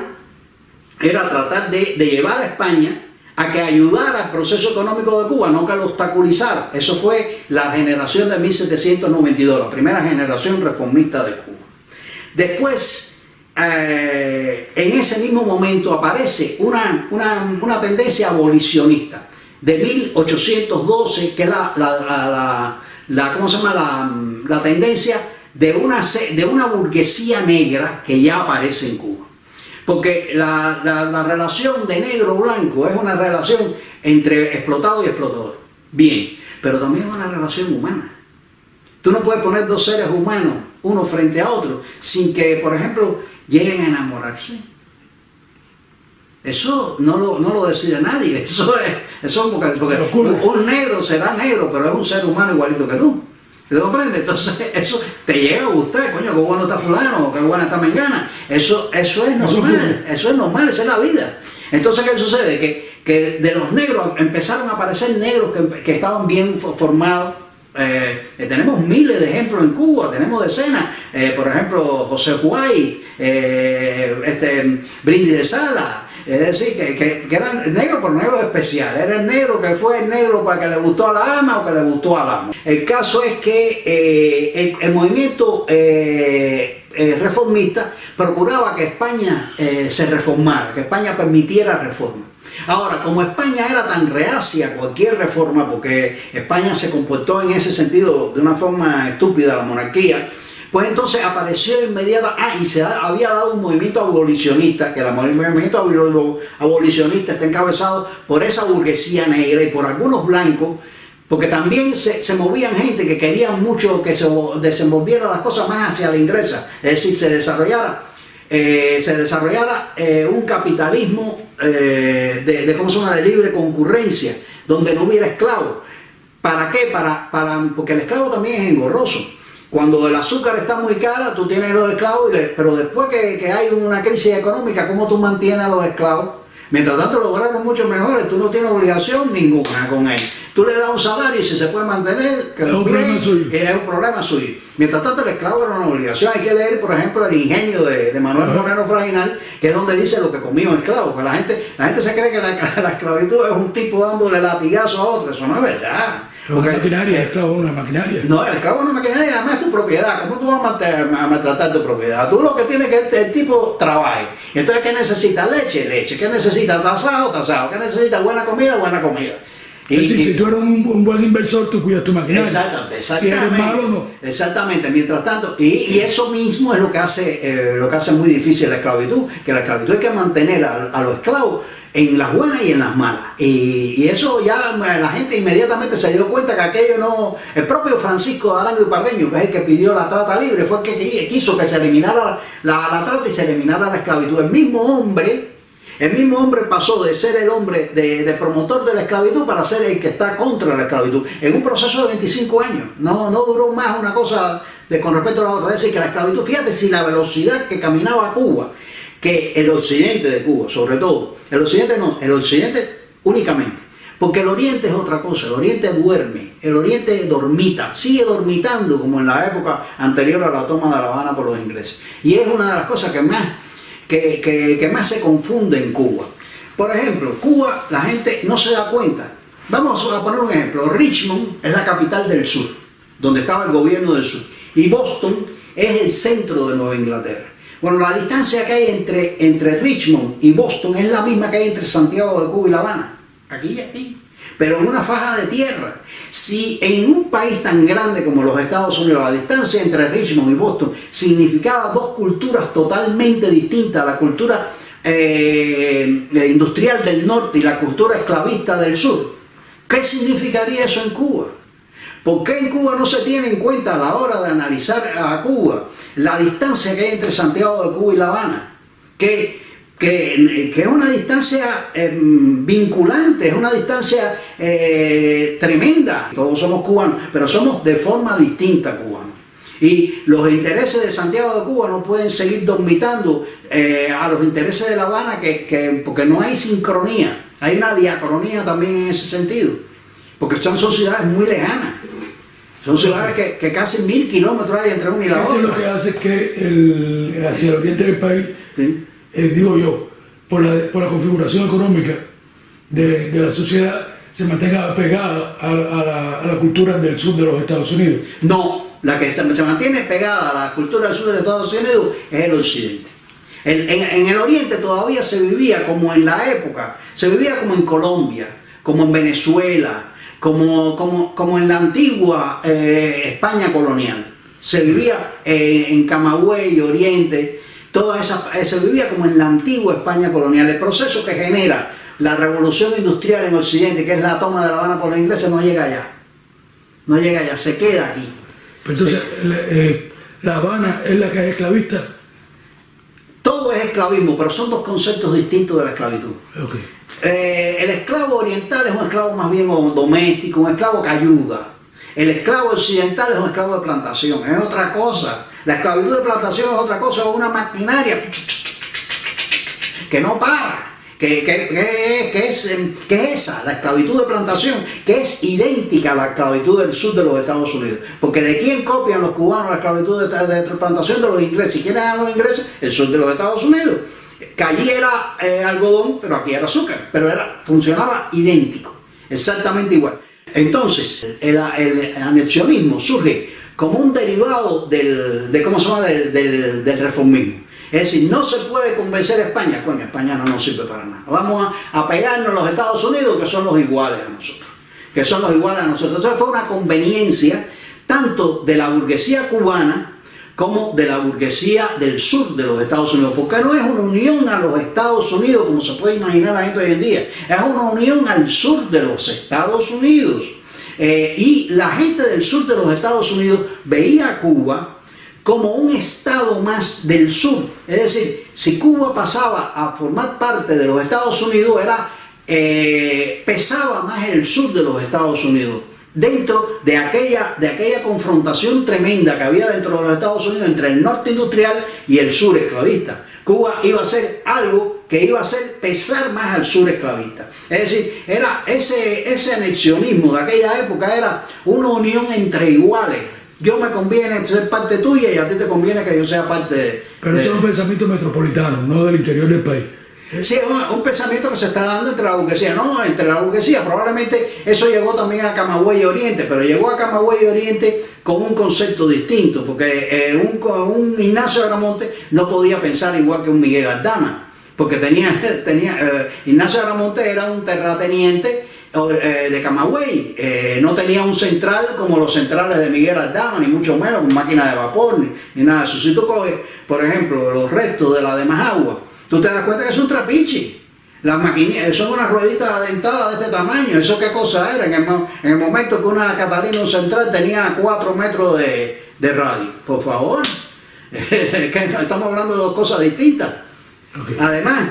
era tratar de llevar a España a que ayudara al proceso económico de Cuba, no que lo obstaculizara. Eso fue la generación de 1792, la primera generación reformista de Cuba. Después, en ese mismo momento aparece una tendencia abolicionista de 1812, que es ¿cómo se llama? La tendencia de una burguesía negra que ya aparece en Cuba. Porque la relación de negro-blanco es una relación entre explotado y explotador. Bien, pero también es una relación humana. Tú no puedes poner dos seres humanos uno frente a otro sin que, por ejemplo, lleguen a enamorarse. Eso no lo decide nadie. Eso porque un negro será negro, pero es un ser humano igualito que tú. ¿Te comprendes? Entonces eso te llega a gustar, coño, qué bueno está fulano, qué buena está mengana. Eso es normal, eso es normal, esa es la vida. Entonces, ¿qué sucede? Que de los negros empezaron a aparecer negros que estaban bien formados. Tenemos miles de ejemplos en Cuba, tenemos decenas. Por ejemplo, José White, Brindis de Sala. Es decir, que eran negros por negros especiales. Era el negro que fue el negro para que le gustó a la ama o que le gustó al amo. El caso es que el movimiento reformista procuraba que España se reformara, que España permitiera reforma. Ahora, como España era tan reacia a cualquier reforma, porque España se comportó en ese sentido de una forma estúpida, la monarquía, pues entonces apareció inmediatamente, y se había dado un movimiento abolicionista, que el movimiento abolicionista está encabezado por esa burguesía negra y por algunos blancos, porque también se movían gente que querían mucho que se desenvolvieran las cosas más hacia la inglesa, es decir, se desarrollara un capitalismo ¿cómo se llama? De libre concurrencia, donde no hubiera esclavos. ¿Para qué? Porque el esclavo también es engorroso. Cuando el azúcar está muy cara, tú tienes los esclavos, pero después que hay una crisis económica, ¿cómo tú mantienes a los esclavos? Mientras tanto, los obreros mucho mejores, tú no tienes obligación ninguna con él. Tú le das un salario y si se puede mantener, que es un problema suyo. Mientras tanto, el esclavo era una obligación. Hay que leer, por ejemplo, El ingenio de Manuel Moreno Fraginal, que es donde dice lo que comía un esclavo. Porque la gente se cree que la esclavitud es un tipo dándole latigazo a otro. Eso no es verdad. Porque una maquinaria, el esclavo es una maquinaria. No, el esclavo es una maquinaria y además es tu propiedad. ¿Cómo tú vas a maltratar tu propiedad? Tú lo que tienes que el tipo trabaje. Entonces, ¿qué necesita? Leche. ¿Qué necesita? Tasado. ¿Qué necesita? Buena comida. Si tú eres un buen inversor, tú cuidas tu maquinaria. Exactamente. Si eres malo, no. Exactamente. Mientras tanto, y eso mismo es lo que hace muy difícil la esclavitud, que la esclavitud hay que mantener a los esclavos en las buenas y en las malas. Y eso ya la gente inmediatamente se dio cuenta que aquello no... El propio Francisco de Arango y Parreño, que es el que pidió la trata libre, fue el que quiso que se eliminara la trata y se eliminara la esclavitud. El mismo hombre pasó de ser el hombre de promotor de la esclavitud para ser el que está contra la esclavitud. En un proceso de 25 años. No duró más una cosa con respecto a la otra. Es decir, que la esclavitud, fíjate si la velocidad que caminaba Cuba, que el occidente de Cuba, sobre todo, el occidente únicamente, porque el oriente es otra cosa, el oriente duerme, el oriente dormita, sigue dormitando como en la época anterior a la toma de La Habana por los ingleses. Y es una de las cosas que más se confunde en Cuba. Por ejemplo, Cuba, la gente no se da cuenta. Vamos a poner un ejemplo. Richmond es la capital del sur, donde estaba el gobierno del sur, y Boston es el centro de Nueva Inglaterra. Bueno, la distancia que hay entre Richmond y Boston es la misma que hay entre Santiago de Cuba y La Habana. Aquí y aquí. Pero en una faja de tierra. Si en un país tan grande como los Estados Unidos la distancia entre Richmond y Boston significaba dos culturas totalmente distintas, la cultura industrial del norte y la cultura esclavista del sur, ¿qué significaría eso en Cuba? ¿Por qué en Cuba no se tiene en cuenta a la hora de analizar a Cuba la distancia que hay entre Santiago de Cuba y La Habana? Que es una distancia vinculante, es una distancia tremenda. Todos somos cubanos, pero somos de forma distinta cubanos. Y los intereses de Santiago de Cuba no pueden seguir dormitando a los intereses de La Habana, porque no hay sincronía. Hay una diacronía también en ese sentido, porque son ciudades muy lejanas. Son ciudades que casi 1000 kilómetros hay entre una y la otra. Lo que hace es que hacia el oriente del país, ¿sí? Digo yo, por la configuración económica de la sociedad se mantenga pegada a la cultura del sur de los Estados Unidos. No, la que se mantiene pegada a la cultura del sur de Estados Unidos es el occidente. En el oriente todavía se vivía como en la época, se vivía como en Colombia, como en Venezuela, como en la antigua España colonial. Se vivía en Camagüey, Oriente, toda esa, se vivía como en la antigua España colonial. El proceso que genera la revolución industrial en Occidente, que es la toma de La Habana por los ingleses, no llega allá. No llega allá, se queda aquí. Pero entonces, La Habana es la que es esclavista. Todo es esclavismo, pero son dos conceptos distintos de la esclavitud. Okay. El esclavo oriental es un esclavo más bien doméstico, un esclavo que ayuda. El esclavo occidental es un esclavo de plantación, es otra cosa. La esclavitud de plantación es otra cosa, es una maquinaria que no para. Que es esa, la esclavitud de plantación, que es idéntica a la esclavitud del sur de los Estados Unidos. Porque ¿de quién copian los cubanos la esclavitud de plantación? De los ingleses. ¿Y quiénes eran los ingleses? El sur de los Estados Unidos. Que allí era algodón, pero aquí era azúcar. Pero funcionaba idéntico, exactamente igual. Entonces, el anexionismo surge como un derivado del reformismo. Es decir, no se puede convencer a España. Coño, España no nos sirve para nada. Vamos a pegarnos a los Estados Unidos, que son los iguales a nosotros. Entonces fue una conveniencia tanto de la burguesía cubana como de la burguesía del sur de los Estados Unidos. Porque no es una unión a los Estados Unidos, como se puede imaginar la gente hoy en día. Es una unión al sur de los Estados Unidos. Y la gente del sur de los Estados Unidos veía a Cuba como un estado más del sur. Es decir, si Cuba pasaba a formar parte de los Estados Unidos, pesaba más el sur de los Estados Unidos, dentro de aquella confrontación tremenda que había dentro de los Estados Unidos entre el norte industrial y el sur esclavista. Cuba iba a ser algo que iba a hacer pesar más al sur esclavista. Es decir, era ese anexionismo de aquella época era una unión entre iguales. Yo me conviene ser parte tuya y a ti te conviene que yo sea parte de... Pero eso es un pensamiento metropolitano, no del interior del país. Sí, un pensamiento que se está dando entre la burguesía, no, entre la burguesía. Probablemente eso llegó también a Camagüey y Oriente, pero llegó a Camagüey y Oriente con un concepto distinto, porque un Ignacio Agramonte no podía pensar igual que un Miguel Aldama, porque Ignacio Agramonte era un terrateniente de Camagüey, no tenía un central como los centrales de Miguel Aldama, ni mucho menos con máquinas de vapor, ni nada de eso. Si tú coges, por ejemplo, los restos de la de Majagua, tú te das cuenta que es un trapiche. Las maquinillas son unas rueditas dentadas de este tamaño. ¿Eso qué cosa era? En el momento que una Catalina central tenía 4 metros de radio. Por favor, estamos hablando de dos cosas distintas. Okay. Además,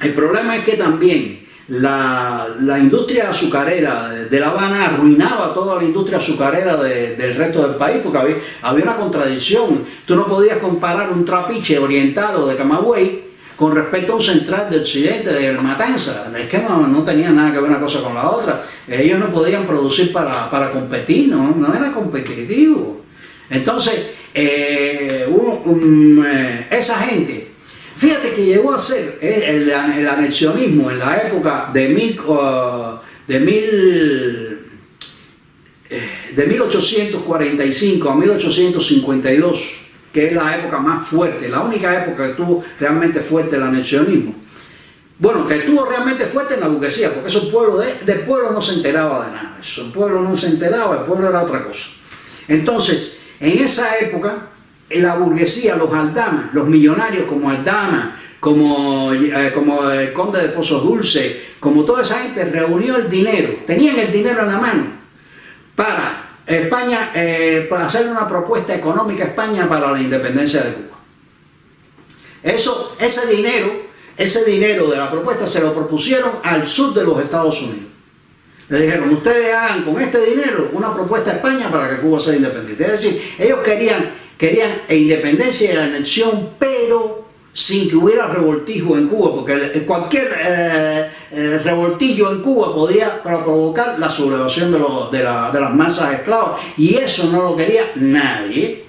el problema es que también la industria azucarera de La Habana arruinaba toda la industria azucarera del resto del país, porque había una contradicción. Tú no podías comparar un trapiche oriental o de Camagüey con respecto a un central de Occidente, de Matanza. Es que no tenía nada que ver una cosa con la otra. Ellos no podían producir para competir, no era competitivo. Entonces, esa gente, fíjate que llegó a ser el anexionismo en la época de 1845 a 1852, que es la época más fuerte, la única época que estuvo realmente fuerte el anexionismo. Bueno, que estuvo realmente fuerte en la burguesía, porque eso del pueblo no se enteraba de nada. Eso, el pueblo no se enteraba, el pueblo era otra cosa. Entonces, en esa época, la burguesía, los Aldama, los millonarios como Aldama, como el conde de Pozos Dulces, como toda esa gente reunió el dinero, tenían el dinero en la mano para España, para hacer una propuesta económica a España para la independencia de Cuba. Ese dinero de la propuesta se lo propusieron al sur de los Estados Unidos. Le dijeron, ustedes hagan con este dinero una propuesta a España para que Cuba sea independiente. Es decir, ellos querían independencia y la anexión, pero sin que hubiera revoltijo en Cuba, porque cualquier revoltillo en Cuba podía provocar la sublevación de las masas esclavas, y eso no lo quería nadie.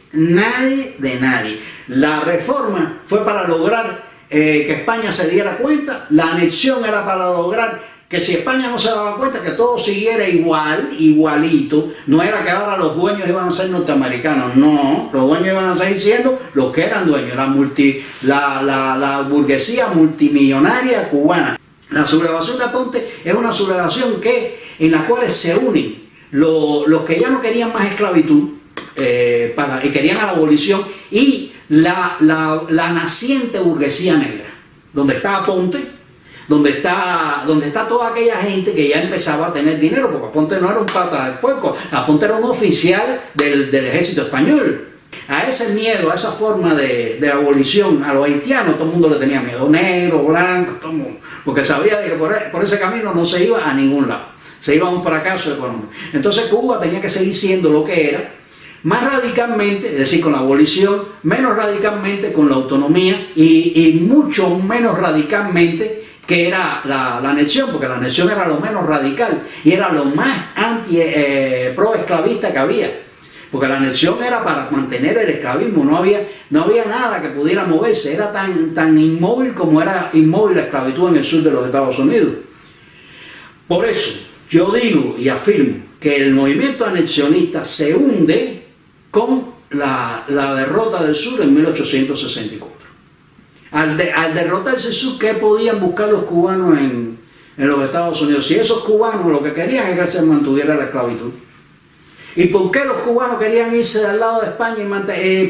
La reforma fue para lograr que España se diera cuenta, la anexión era para lograr que si España no se daba cuenta que todo siguiera igualito, no era que ahora los dueños iban a ser norteamericanos, no, los dueños iban a seguir siendo los que eran dueños, la burguesía multimillonaria cubana. La sublevación de Aponte es una sublevación en la cual se unen los que ya no querían más esclavitud y querían a la abolición, y la naciente burguesía negra, donde está Aponte, donde está toda aquella gente que ya empezaba a tener dinero, porque Aponte no era un pata de puerco, Aponte era un oficial del ejército español. A ese miedo, a esa forma de abolición a los haitianos, todo el mundo le tenía miedo, negro, blanco, todo el mundo, porque sabía que por ese camino no se iba a ningún lado, se iba a un fracaso económico. Entonces Cuba tenía que seguir siendo lo que era, más radicalmente, es decir, con la abolición, menos radicalmente con la autonomía y mucho menos radicalmente que era la anexión, porque la anexión era lo menos radical y era lo más pro-esclavista que había, porque la anexión era para mantener el esclavismo, no había nada que pudiera moverse, era tan inmóvil como era inmóvil la esclavitud en el sur de los Estados Unidos. Por eso yo digo y afirmo que el movimiento anexionista se hunde con la derrota del sur en 1864. Al derrotarse el sur, ¿qué podían buscar los cubanos en los Estados Unidos? Si esos cubanos lo que querían es que se mantuviera la esclavitud. ¿Y por qué los cubanos querían irse al lado de España?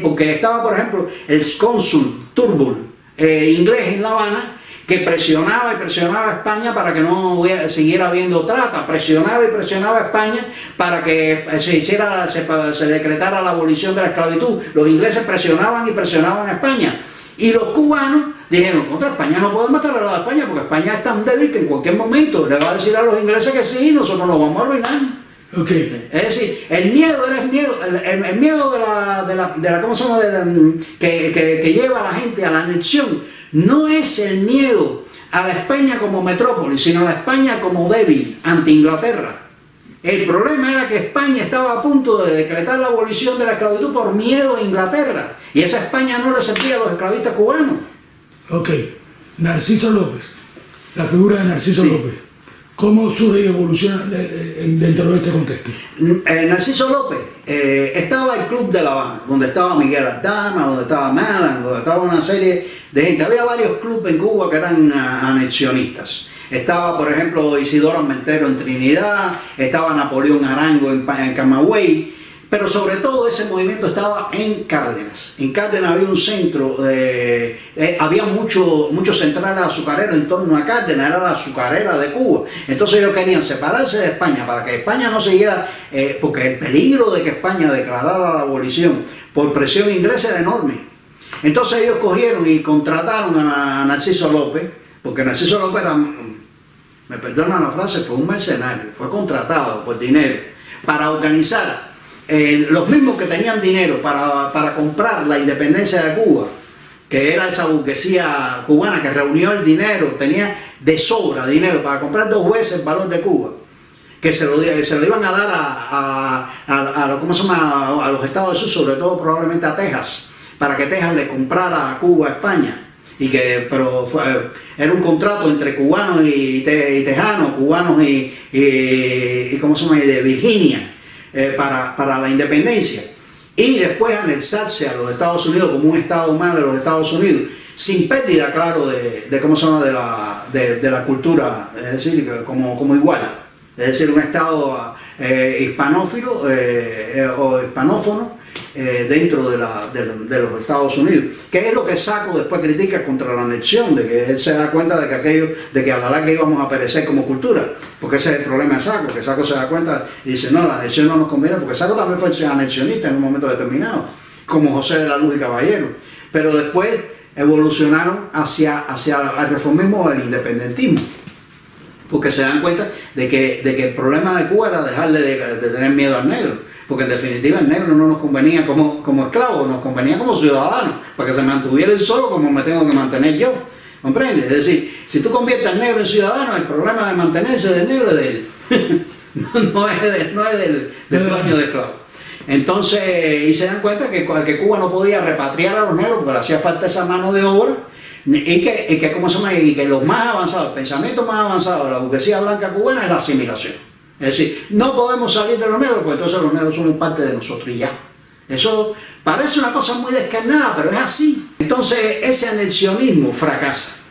Porque estaba, por ejemplo, el cónsul Turnbull, inglés en La Habana, que presionaba a España para que no siguiera habiendo trata, presionaba a España para que se decretara la abolición de la esclavitud. Los ingleses presionaban a España. Y los cubanos dijeron, contra España no podemos matar a la de España, porque España es tan débil que en cualquier momento le va a decir a los ingleses que sí, nosotros nos vamos a arruinar. Okay. Es decir, el miedo ¿cómo se llama? Que lleva a la gente a la anexión, no es el miedo a la España como metrópoli, sino a la España como débil ante Inglaterra. El problema era que España estaba a punto de decretar la abolición de la esclavitud por miedo a Inglaterra, y esa España no le servía a los esclavistas cubanos. Ok, Narciso López, la figura de Narciso Sí. López, ¿cómo surge y evoluciona dentro de este contexto? Narciso López, estaba el Club de La Habana, donde estaba Miguel Aldama, donde estaba Madan, donde estaba una serie de gente. Había varios clubes en Cuba que eran anexionistas. Estaba, por ejemplo, Isidoro Armentero en Trinidad, estaba Napoleón Arango en Camagüey, pero sobre todo ese movimiento estaba en Cárdenas. En Cárdenas había un centro, había muchos centrales azucareros en torno a Cárdenas, era la azucarera de Cuba. Entonces ellos querían separarse de España para que España no siguiera, porque el peligro de que España declarara la abolición por presión inglesa era enorme. Entonces ellos cogieron y contrataron a Narciso López, porque Narciso López era, me perdonan la frase, fue un mercenario, fue contratado por dinero para organizar los mismos que tenían dinero para comprar la independencia de Cuba, que era esa burguesía cubana que reunió el dinero, tenía de sobra dinero para comprar 2 veces el valor de Cuba, que se lo iban a dar a los estados del sur, sobre todo probablemente a Texas, para que Texas le comprara a Cuba a España. Pero era un contrato entre cubanos y tejanos, cubanos y ¿cómo se llama? De Virginia, para la independencia, y después anexarse a los Estados Unidos como un estado más de los Estados Unidos, sin pérdida, claro, de ¿cómo se llama? de la cultura, es decir, como igual, es decir, un estado hispanófilo o hispanófono dentro de los Estados Unidos, que es lo que Sacco después critica contra la anexión, de que él se da cuenta de que a la larga íbamos a perecer como cultura, porque ese es el problema de Sacco, que Sacco se da cuenta y dice, no, la anexión no nos conviene, porque Sacco también fue anexionista en un momento determinado, como José de la Luz y Caballero, pero después evolucionaron hacia el reformismo o el independentismo, porque se dan cuenta de que el problema de Cuba era dejarle de tener miedo al negro, porque en definitiva el negro no nos convenía como esclavo, nos convenía como ciudadano, para que se mantuviera él solo como me tengo que mantener yo, ¿comprendes? Es decir, si tú conviertes al negro en ciudadano, el problema de mantenerse del negro es de él, no es del dueño de esclavo. Entonces, y se dan cuenta que Cuba no podía repatriar a los negros porque le hacía falta esa mano de obra ¿cómo se llama? Y que los más avanzados, el pensamiento más avanzado de la burguesía blanca cubana es la asimilación. Es decir, no podemos salir de los negros, porque entonces los negros somos parte de nosotros y ya. Eso parece una cosa muy descarnada, pero es así. Entonces ese anexionismo fracasa.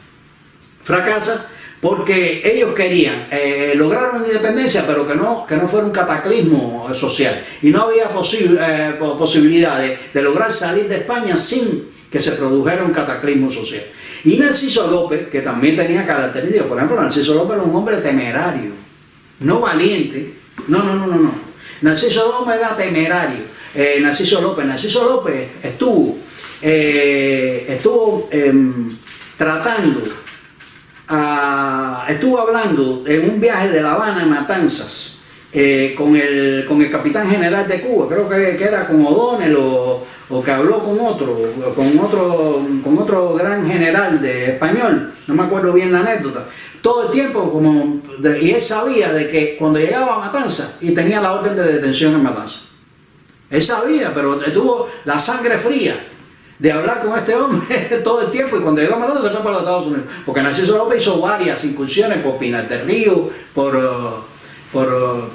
Fracasa porque ellos querían lograr una independencia, pero que no fuera un cataclismo social. Y no había posibilidad de lograr salir de España sin que se produjera un cataclismo social. Y Narciso López, que también tenía características, por ejemplo, Narciso López era un hombre temerario, no valiente, no. Narciso López era temerario. Narciso López estuvo estuvo hablando en un viaje de La Habana a Matanzas con el capitán general de Cuba, creo que era con O'Donnell o que habló con otro gran general de español, no me acuerdo bien la anécdota, todo el tiempo y él sabía de que cuando llegaba a Matanzas y tenía la orden de detención en Matanzas, él sabía, pero tuvo la sangre fría de hablar con este hombre todo el tiempo, y cuando llegó a Matanzas se fue para los Estados Unidos, porque Narciso López hizo varias incursiones por Pinar del Río, por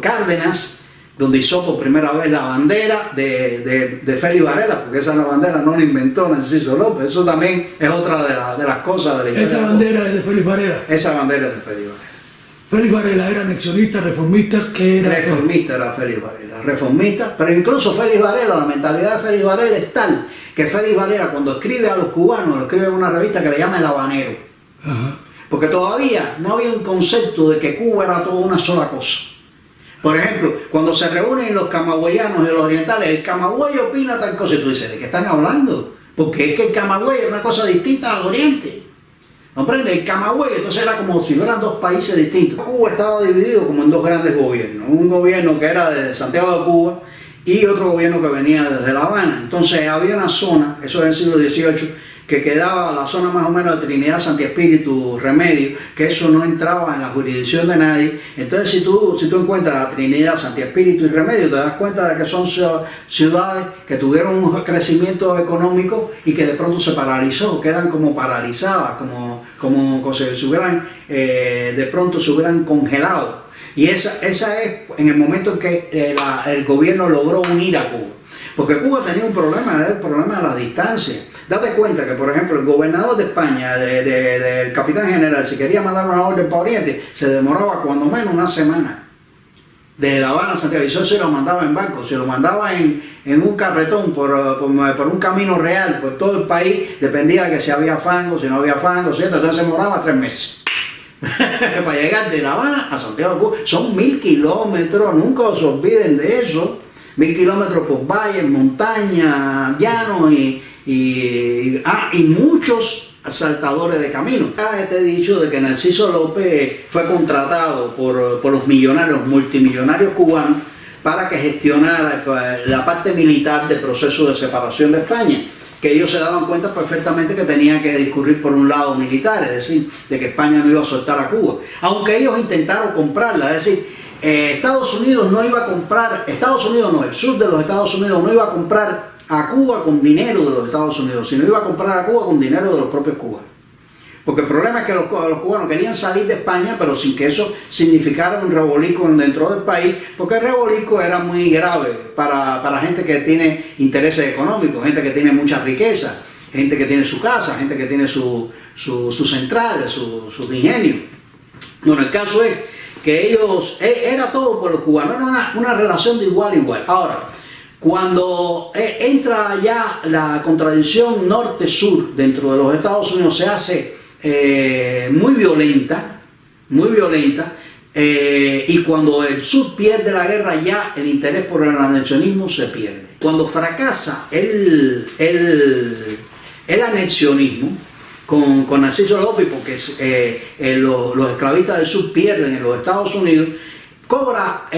Cárdenas, donde hizo por primera vez la bandera de Félix Varela, porque esa bandera no la inventó Narciso López. Eso también es otra de las cosas de la historia. Esa bandera es de Félix Varela. Esa bandera es de Félix Varela. Félix Varela era anexionista, reformista, que era... Reformista era Félix Varela, reformista, pero incluso Félix Varela, la mentalidad de Félix Varela es tal que Félix Varela cuando escribe a los cubanos, lo escribe en una revista que le llama El Habanero. Ajá. Porque todavía no había un concepto de que Cuba era toda una sola cosa. Por ejemplo, cuando se reúnen los camagüeyanos y los orientales, el camagüey opina tal cosa, y tú dices, ¿de qué están hablando? Porque es que el camagüey es una cosa distinta al oriente. ¿Comprende? El Camagüey, entonces era como si fueran dos países distintos. Cuba estaba dividido como en dos grandes gobiernos. Un gobierno que era de Santiago de Cuba y otro gobierno que venía desde La Habana. Entonces había una zona, eso era en el siglo XVIII, que quedaba la zona más o menos de Trinidad, Santi Espíritu, Remedio, que eso no entraba en la jurisdicción de nadie. Entonces si tú encuentras la Trinidad, Santi Espíritu y Remedio, te das cuenta de que son ciudades que tuvieron un crecimiento económico y que de pronto se paralizó, quedan como paralizadas, como si se hubieran, de pronto se hubieran congelado. Y esa es en el momento en que el gobierno logró unir a Cuba. Porque Cuba tenía un problema, era el problema de la distancia. Date cuenta que, por ejemplo, el gobernador de España, del capitán general, si quería mandar una orden para Oriente, se demoraba cuando menos una semana. De La Habana a Santiago, y eso se lo mandaba en barco, se lo mandaba en un carretón por un camino real, por todo el país, dependía de que si había fango, si no había fango, ¿cierto? Entonces se demoraba 3 meses. Para llegar de La Habana a Santiago de Cuba, son 1000 kilómetros, nunca os olviden de eso. 1000 kilómetros por valles, montañas, llanos y muchos asaltadores de camino. Ya te he dicho de que Narciso López fue contratado por los millonarios, multimillonarios cubanos, para que gestionara la parte militar del proceso de separación de España, que ellos se daban cuenta perfectamente que tenían que discurrir por un lado militar, es decir, de que España no iba a soltar a Cuba, aunque ellos intentaron comprarla, es decir, Estados Unidos no iba a comprar, el sur de los Estados Unidos no iba a comprar a Cuba con dinero de los Estados Unidos, sino iba a comprar a Cuba con dinero de los propios cubanos. Porque el problema es que los cubanos querían salir de España, pero sin que eso significara un revolcón dentro del país, porque el revolcón era muy grave para gente que tiene intereses económicos, gente que tiene mucha riqueza, gente que tiene su casa, gente que tiene sus centrales, sus ingenios. Bueno, el caso es que ellos, era todo por los cubanos, era una relación de igual a igual. Ahora, cuando entra ya la contradicción norte-sur dentro de los Estados Unidos, se hace muy violenta, y cuando el sur pierde la guerra, ya el interés por el anexionismo se pierde. Cuando fracasa el anexionismo, con Narciso López, porque los esclavistas del sur pierden en los Estados Unidos, cobra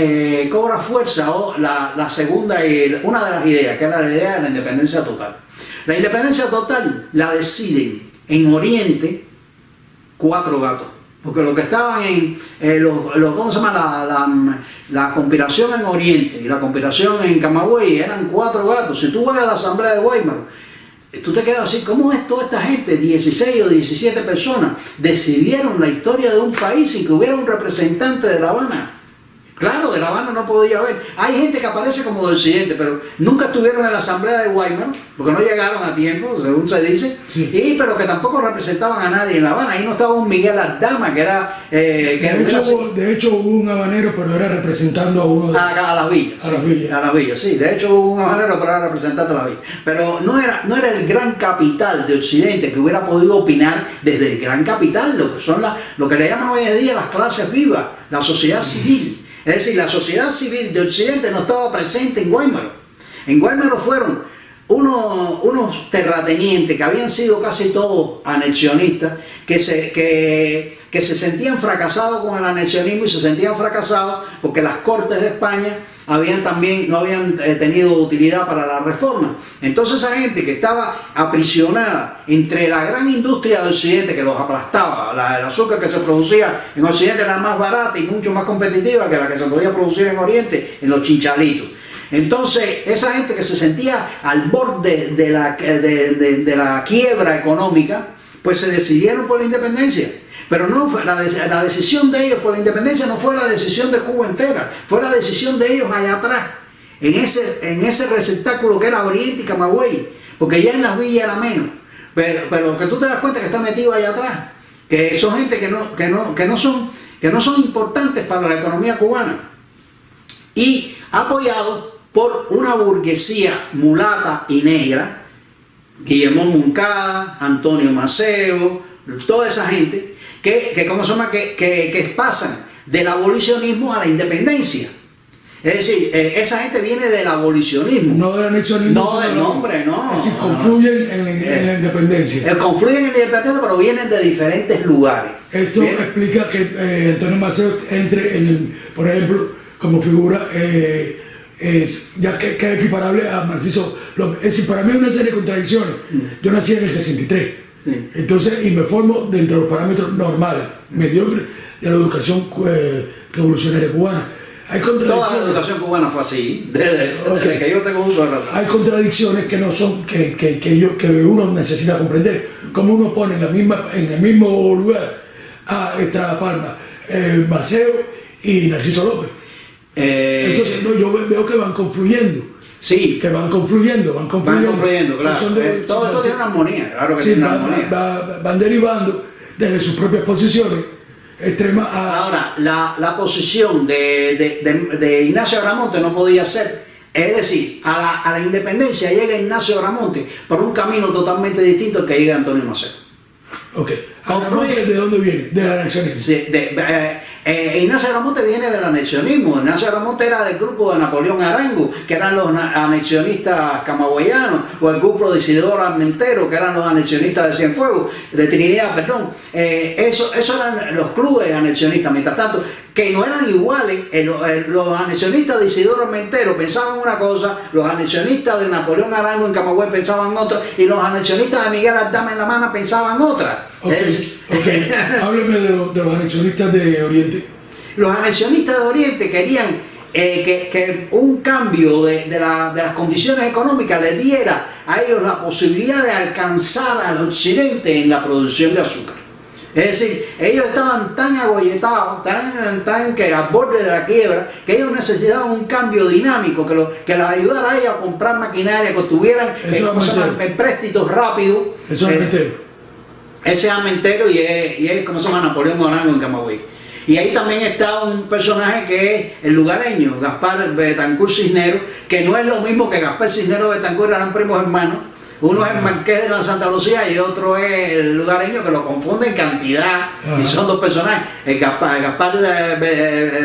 fuerza la segunda, una de las ideas, que era la idea de la independencia total. La independencia total la deciden en Oriente 4 gatos, porque lo que estaban ¿cómo se llama? La conspiración en Oriente y la conspiración en Camagüey eran 4 gatos. Si tú vas a la asamblea de Weimar, tú te quedas así, ¿cómo es toda esta gente, 16 o 17 personas, decidieron la historia de un país sin que hubiera un representante de La Habana? Claro, de La Habana no podía haber. Hay gente que aparece como de Occidente, pero nunca estuvieron en la asamblea de Weimar, porque no llegaron a tiempo, según se dice, sí. Pero que tampoco representaban a nadie en La Habana. Ahí no estaba un Miguel Aldama, que era... de hecho hubo un habanero, pero era representando a uno de... A las villas. A las villas, sí. De hecho hubo un habanero, pero era representante a las villas. Pero no era el gran capital de Occidente que hubiera podido opinar desde el gran capital, lo que son lo que le llaman hoy en día las clases vivas, la sociedad civil. Es decir, la sociedad civil de Occidente no estaba presente en Guaymaro. En Guaymaro fueron unos terratenientes que habían sido casi todos anexionistas, que se sentían fracasados con el anexionismo y se sentían fracasados porque las Cortes de España no habían tenido utilidad para la reforma. Entonces esa gente que estaba aprisionada entre la gran industria de Occidente que los aplastaba, el azúcar que se producía en Occidente era más barata y mucho más competitiva que la que se podía producir en Oriente, en los chinchalitos. Entonces esa gente que se sentía al borde de la quiebra económica, pues se decidieron por la independencia. Pero no fue la decisión de ellos por la independencia no fue la decisión de Cuba entera, fue la decisión de ellos allá atrás, en ese receptáculo que era Oriente y Camagüey, porque ya en las villas era menos. Pero lo que tú te das cuenta que está metido allá atrás, que son gente que no son importantes para la economía cubana, y apoyado por una burguesía mulata y negra, Guillermo Moncada, Antonio Maceo, toda esa gente que pasan del abolicionismo a la independencia. Es decir, esa gente viene del abolicionismo. No del anexionismo. No del nombre, no. Es decir, confluyen en la independencia. Confluyen en la independencia, pero vienen de diferentes lugares. Esto explica que Antonio Maceo entre, por ejemplo, como figura, ya que es equiparable a Narciso López. Es decir, para mí es una serie de contradicciones. Yo nací en el 63. Entonces, y me formo dentro de los parámetros normales, mediocres, de la educación revolucionaria cubana. Hay contradicciones. Toda la educación cubana fue así, desde que yo tengo uso de razón. Hay contradicciones que no son, que uno necesita comprender. Como uno pone en el mismo lugar a Estrada Palma, Maceo y Narciso López. Entonces, yo veo que van confluyendo. Sí. Que van confluyendo, claro. Todo esto tiene una armonía, claro que sí, tiene una armonía. Van derivando desde sus propias posiciones extremas a... Ahora, la posición de Ignacio Agramonte no podía ser. Es decir, a la independencia llega Ignacio Agramonte por un camino totalmente distinto al que llega Antonio Maceo. Ok. ¿Agramonte de dónde viene? Del anexionismo. Sí, Ignacio Agramonte viene del anexionismo. Ignacio Agramonte era del grupo de Napoleón Arango, que eran los anexionistas camagüeyanos, o el grupo de Isidoro Armentero, que eran los anexionistas de Cienfuegos, de Trinidad, perdón. Eso eran los clubes anexionistas. Mientras tanto, que no eran iguales, los anexionistas de Isidoro Armentero pensaban una cosa, los anexionistas de Napoleón Arango en Camagüey pensaban otra, y los anexionistas de Miguel Aldama en La Habana pensaban otra. Hábleme de los anexionistas de Oriente. Los anexionistas de Oriente querían que un cambio de las condiciones económicas les diera a ellos la posibilidad de alcanzar al Occidente en la producción de azúcar. Es decir, ellos estaban tan agolletados, tan que al borde de la quiebra, que ellos necesitaban un cambio dinámico que les ayudara a ellos a comprar maquinaria, que tuvieran empréstitos rápidos. Eso es Armentero. Ese es Armentero y es como se llama Napoleón Arango en Camagüey. Y ahí también está un personaje que es el lugareño, Gaspar Betancourt Cisneros, que no es lo mismo que Gaspar Cisneros Betancourt, eran primos hermanos. Uno es el marqués de la Santa Lucía y otro es el lugareño, que lo confunde en cantidad. Y son dos personajes. El Gaspar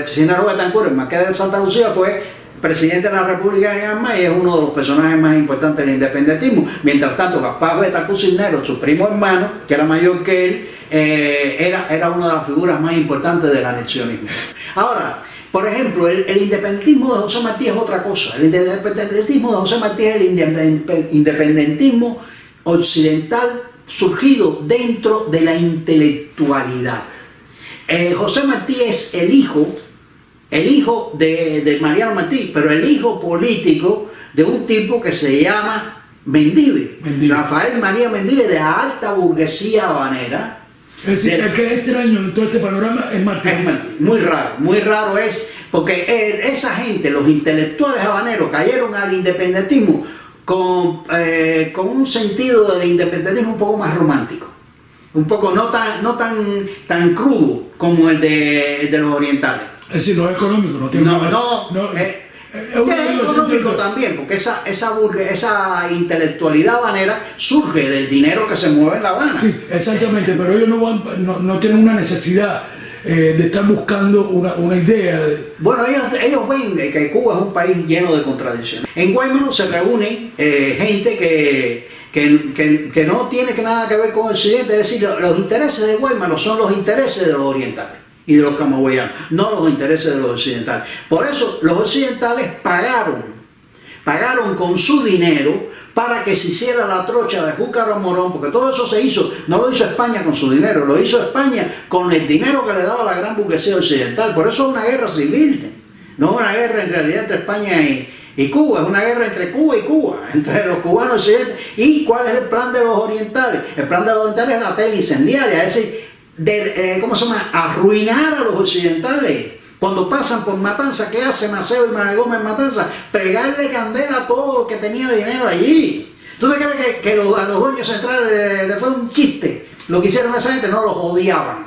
Cisneros Betancourt, el marqués de Santa Lucía, fue presidente de la República de Armas y es uno de los personajes más importantes del independentismo. Mientras tanto, Gaspar Betancourt Cisneros, su primo hermano, que era mayor que él, era una de las figuras más importantes del anexionismo. Ahora, por ejemplo, el independentismo de José Martí es otra cosa. El independentismo de José Martí es el independentismo occidental surgido dentro de la intelectualidad. José Martí es el hijo de Mariano Martí, pero el hijo político de un tipo que se llama Mendive. Mendive. Rafael María Mendive, de la alta burguesía habanera. Es decir, el que es extraño en todo este panorama es Martí. Es muy raro es, porque esa gente, los intelectuales habaneros, cayeron al independentismo con un sentido del independentismo un poco más romántico, un poco no tan crudo como el de los orientales. Es decir, no es económico, no tiene Sí, es económico también, porque esa intelectualidad habanera surge del dinero que se mueve en La Habana. Sí, exactamente, pero ellos no tienen una necesidad de estar buscando una idea. Bueno, ellos ven que Cuba es un país lleno de contradicciones. En Guaymaro se reúnen gente que no tiene nada que ver con Occidente, es decir, los intereses de Guaymaro son los intereses de los orientales y de los camagüeyanos, no los intereses de los occidentales. Por eso los occidentales pagaron con su dinero para que se hiciera la trocha de Júcar Morón, porque todo eso se hizo, no lo hizo España con su dinero, lo hizo España con el dinero que le daba la gran burguesía occidental. Por eso es una guerra civil, no una guerra en realidad entre España y Cuba, es una guerra entre Cuba y Cuba, entre los cubanos occidentales. ¿Y cuál es el plan de los orientales? El plan de los orientales es la tela incendiaria, es decir, arruinar a los occidentales. Cuando pasan por Matanza, ¿qué hace Maceo y María Gómez en Matanza? Pegarle candela a todo lo que tenía dinero allí. ¿Tú te crees que a los dueños centrales fue un chiste? Lo que hicieron esa gente, no los odiaban.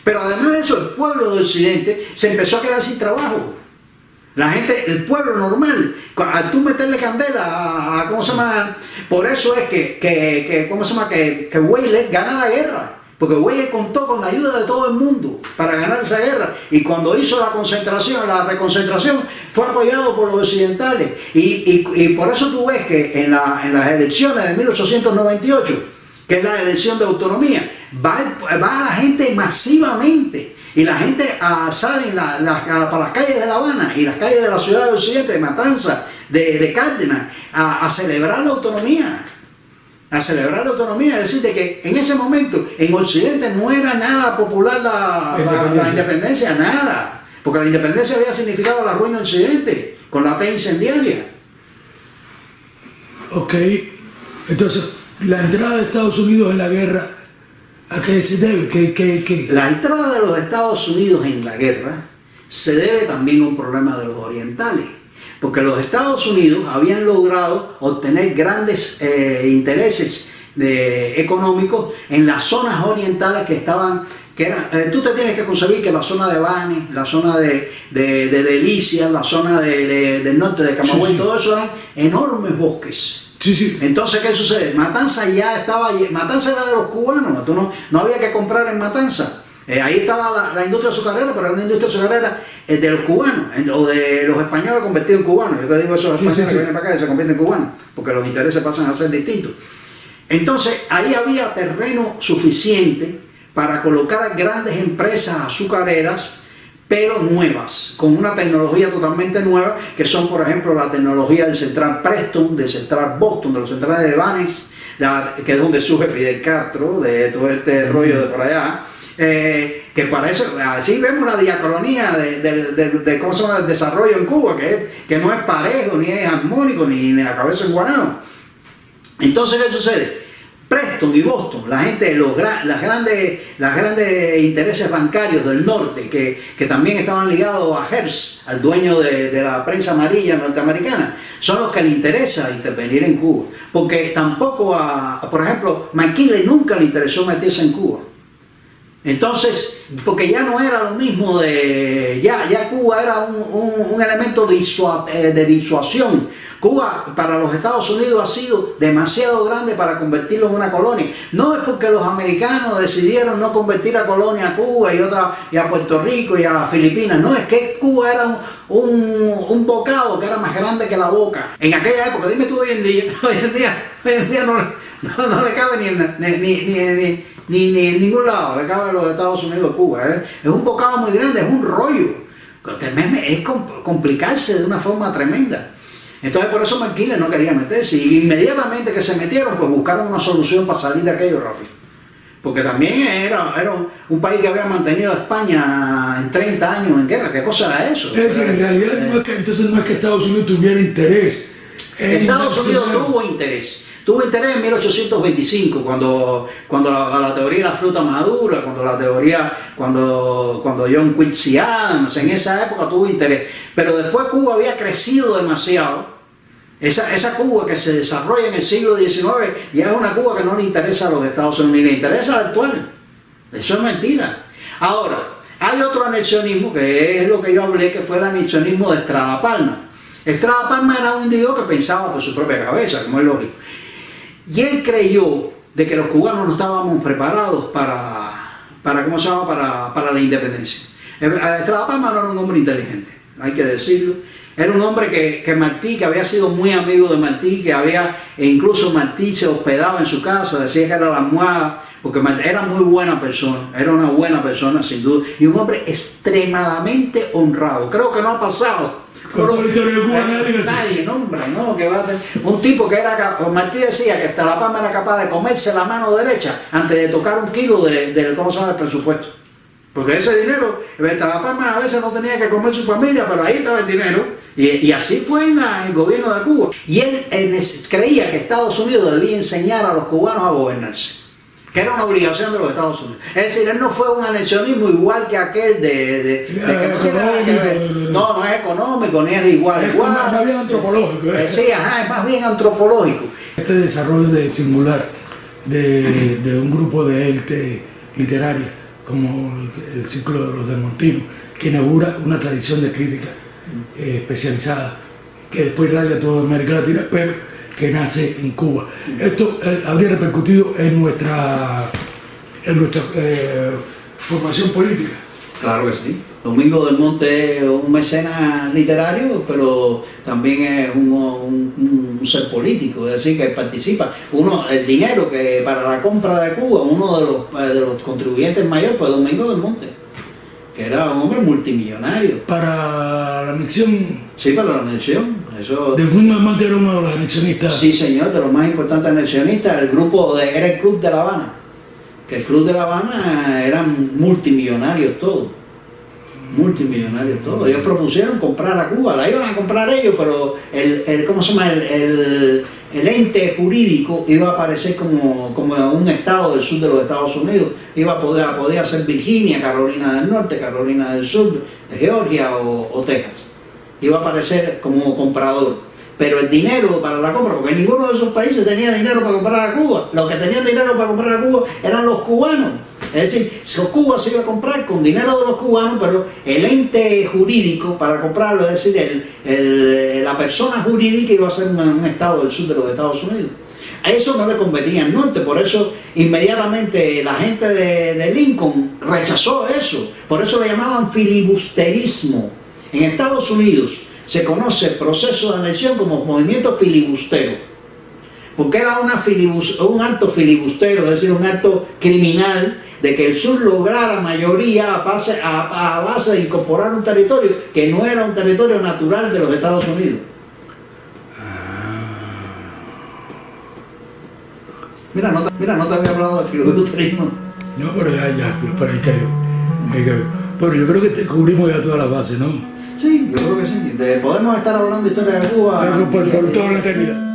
Pero además de eso, el pueblo de Occidente se empezó a quedar sin trabajo. La gente, el pueblo normal, al tú meterle candela a ¿cómo se llama? Por eso es que Weyle gana la guerra. Porque Weyer contó con la ayuda de todo el mundo para ganar esa guerra, y cuando hizo la reconcentración fue apoyado por los occidentales, y por eso tú ves que en las elecciones de 1898, que es la elección de autonomía, va la gente masivamente, y la gente sale para las calles de La Habana y las calles de la ciudad de Occidente, de Matanza, de Cárdenas, a celebrar la autonomía. Es decir, de que en ese momento en Occidente no era nada popular la independencia, nada, porque la independencia había significado la ruina de Occidente, con la T incendiaria. Ok, entonces, la entrada de Estados Unidos en la guerra, ¿a qué se debe? ¿Qué? La entrada de los Estados Unidos en la guerra se debe también a un problema de los orientales. Porque los Estados Unidos habían logrado obtener grandes intereses económicos en las zonas orientales tú te tienes que concebir que la zona de Bani, la zona de Delicias, la zona del norte de Camagüey, sí. Todo eso eran enormes bosques. Sí, sí. Entonces, ¿qué sucede? Matanza era de los cubanos, no había que comprar en Matanza. Ahí estaba la industria azucarera, pero era una industria azucarera de los cubanos, o de los españoles convertidos en cubanos. Yo te digo eso, los españoles que vienen para acá y se convierten en cubanos, porque los intereses pasan a ser distintos. Entonces, ahí había terreno suficiente para colocar grandes empresas azucareras, pero nuevas, con una tecnología totalmente nueva, que son, por ejemplo, la tecnología del Central Preston, del Central Boston, de los centrales de Banes, que es donde surge Fidel Castro, de todo este rollo de por allá. Que para eso, así vemos la diacronía de cómo se llama el desarrollo en Cuba, que no es parejo, ni es armónico, ni la cabeza en guanado. Entonces, ¿qué sucede? Preston y Boston, la gente, los grandes intereses bancarios del norte, que también estaban ligados a Hearst, al dueño de la prensa amarilla norteamericana, son los que le interesa intervenir en Cuba. Porque tampoco, por ejemplo, McKinley nunca le interesó meterse en Cuba. Entonces, porque ya no era lo mismo ya Cuba era un elemento de disuasión. Cuba para los Estados Unidos ha sido demasiado grande para convertirlo en una colonia. No es porque los americanos decidieron no convertir a colonia a Cuba y a Puerto Rico y a Filipinas. No, es que Cuba era un bocado que era más grande que la boca. En aquella época, dime tú hoy en día no le cabe ni en ningún lado, le cabe a los Estados Unidos Cuba. Es un bocado muy grande, es un rollo. Es complicarse de una forma tremenda. Entonces por eso McKinley no quería meterse, y inmediatamente que se metieron, pues buscaron una solución para salir de aquello rápido. Porque también era un país que había mantenido a España en 30 años en guerra. ¿Qué cosa era eso? Es decir, en realidad entonces no es que Estados Unidos tuviera interés Estados Unidos tuvo interés. Tuvo interés en 1825, cuando la teoría de la fruta madura, cuando John Quincy Adams, en esa época tuvo interés. Pero después Cuba había crecido demasiado. Esa Cuba que se desarrolla en el siglo XIX ya es una Cuba que no le interesa a los Estados Unidos, ni le interesa al actual. Eso es mentira. Ahora, hay otro anexionismo, que es lo que yo hablé, que fue el anexionismo de Estrada Palma. Estrada Palma era un individuo que pensaba por su propia cabeza, como es lógico. Y él creyó de que los cubanos no estábamos preparados para la independencia. Estrada Palma no era un hombre inteligente, hay que decirlo. Era un hombre que Martí, que había sido muy amigo de Martí, e incluso Martí se hospedaba en su casa, decía que era la almohada, porque era muy buena persona, era una buena persona sin duda, y un hombre extremadamente honrado. Creo que no ha pasado. Nadie, nombre, no, que va a tener un tipo que era, Martí decía que hasta la Palma era capaz de comerse la mano derecha antes de tocar un kilo ¿cómo se llama?, del presupuesto. Porque ese dinero, hasta la Palma a veces no tenía que comer su familia, pero ahí estaba el dinero. Y así fue en el gobierno de Cuba. Y él creía que Estados Unidos debía enseñar a los cubanos a gobernarse, que era una obligación de los Estados Unidos. Es decir, él no fue un anexionismo igual que aquel de que no tiene nada que ver. No es económico, ni es de igual. Es más bien antropológico. Sí, es más bien antropológico. Este desarrollo singular de un grupo de élite literaria, como el Círculo de los Desmontinos, que inaugura una tradición de crítica especializada, que después irradia toda América Latina, pero que nace en Cuba. Esto habría repercutido en nuestra formación política. Claro que sí. Domingo del Monte es un mecenas literario, pero también es un ser político, es decir, que participa. El dinero que para la compra de Cuba, uno de los contribuyentes mayores fue Domingo del Monte, que era un hombre multimillonario. ¿Para la anexión? Sí, para la anexión. Domingo del Monte era uno de los anexionistas. Sí, señor, de los más importantes anexionistas. Era el Club de La Habana. Que el Club de La Habana eran multimillonarios todos. Multimillonarios todos. Ellos propusieron comprar a Cuba, la iban a comprar ellos, pero ¿cómo se llama? El ente jurídico iba a aparecer como un estado del sur de los Estados Unidos. Podía ser Virginia, Carolina del Norte, Carolina del Sur, Georgia o Texas. Iba a aparecer como comprador. Pero el dinero para la compra, porque ninguno de esos países tenía dinero para comprar a Cuba. Los que tenían dinero para comprar a Cuba eran los cubanos. Es decir, Cuba se iba a comprar con dinero de los cubanos, pero el ente jurídico para comprarlo, es decir, la persona jurídica iba a ser un estado del sur de los Estados Unidos. A eso no le convenía al norte, por eso inmediatamente la gente de Lincoln rechazó eso. Por eso le llamaban filibusterismo. En Estados Unidos se conoce el proceso de anexión como movimiento filibustero, porque era un acto filibustero, es decir, un acto criminal de que el sur lograra mayoría a base de incorporar un territorio que no era un territorio natural de los Estados Unidos. Mira, no te había hablado de filibusterismo. No, pero ya, por ahí cayó. Bueno, yo creo que cubrimos ya todas las bases, ¿no? Sí, yo creo que sí. Podemos estar hablando de historia de Cuba. Por toda la eternidad.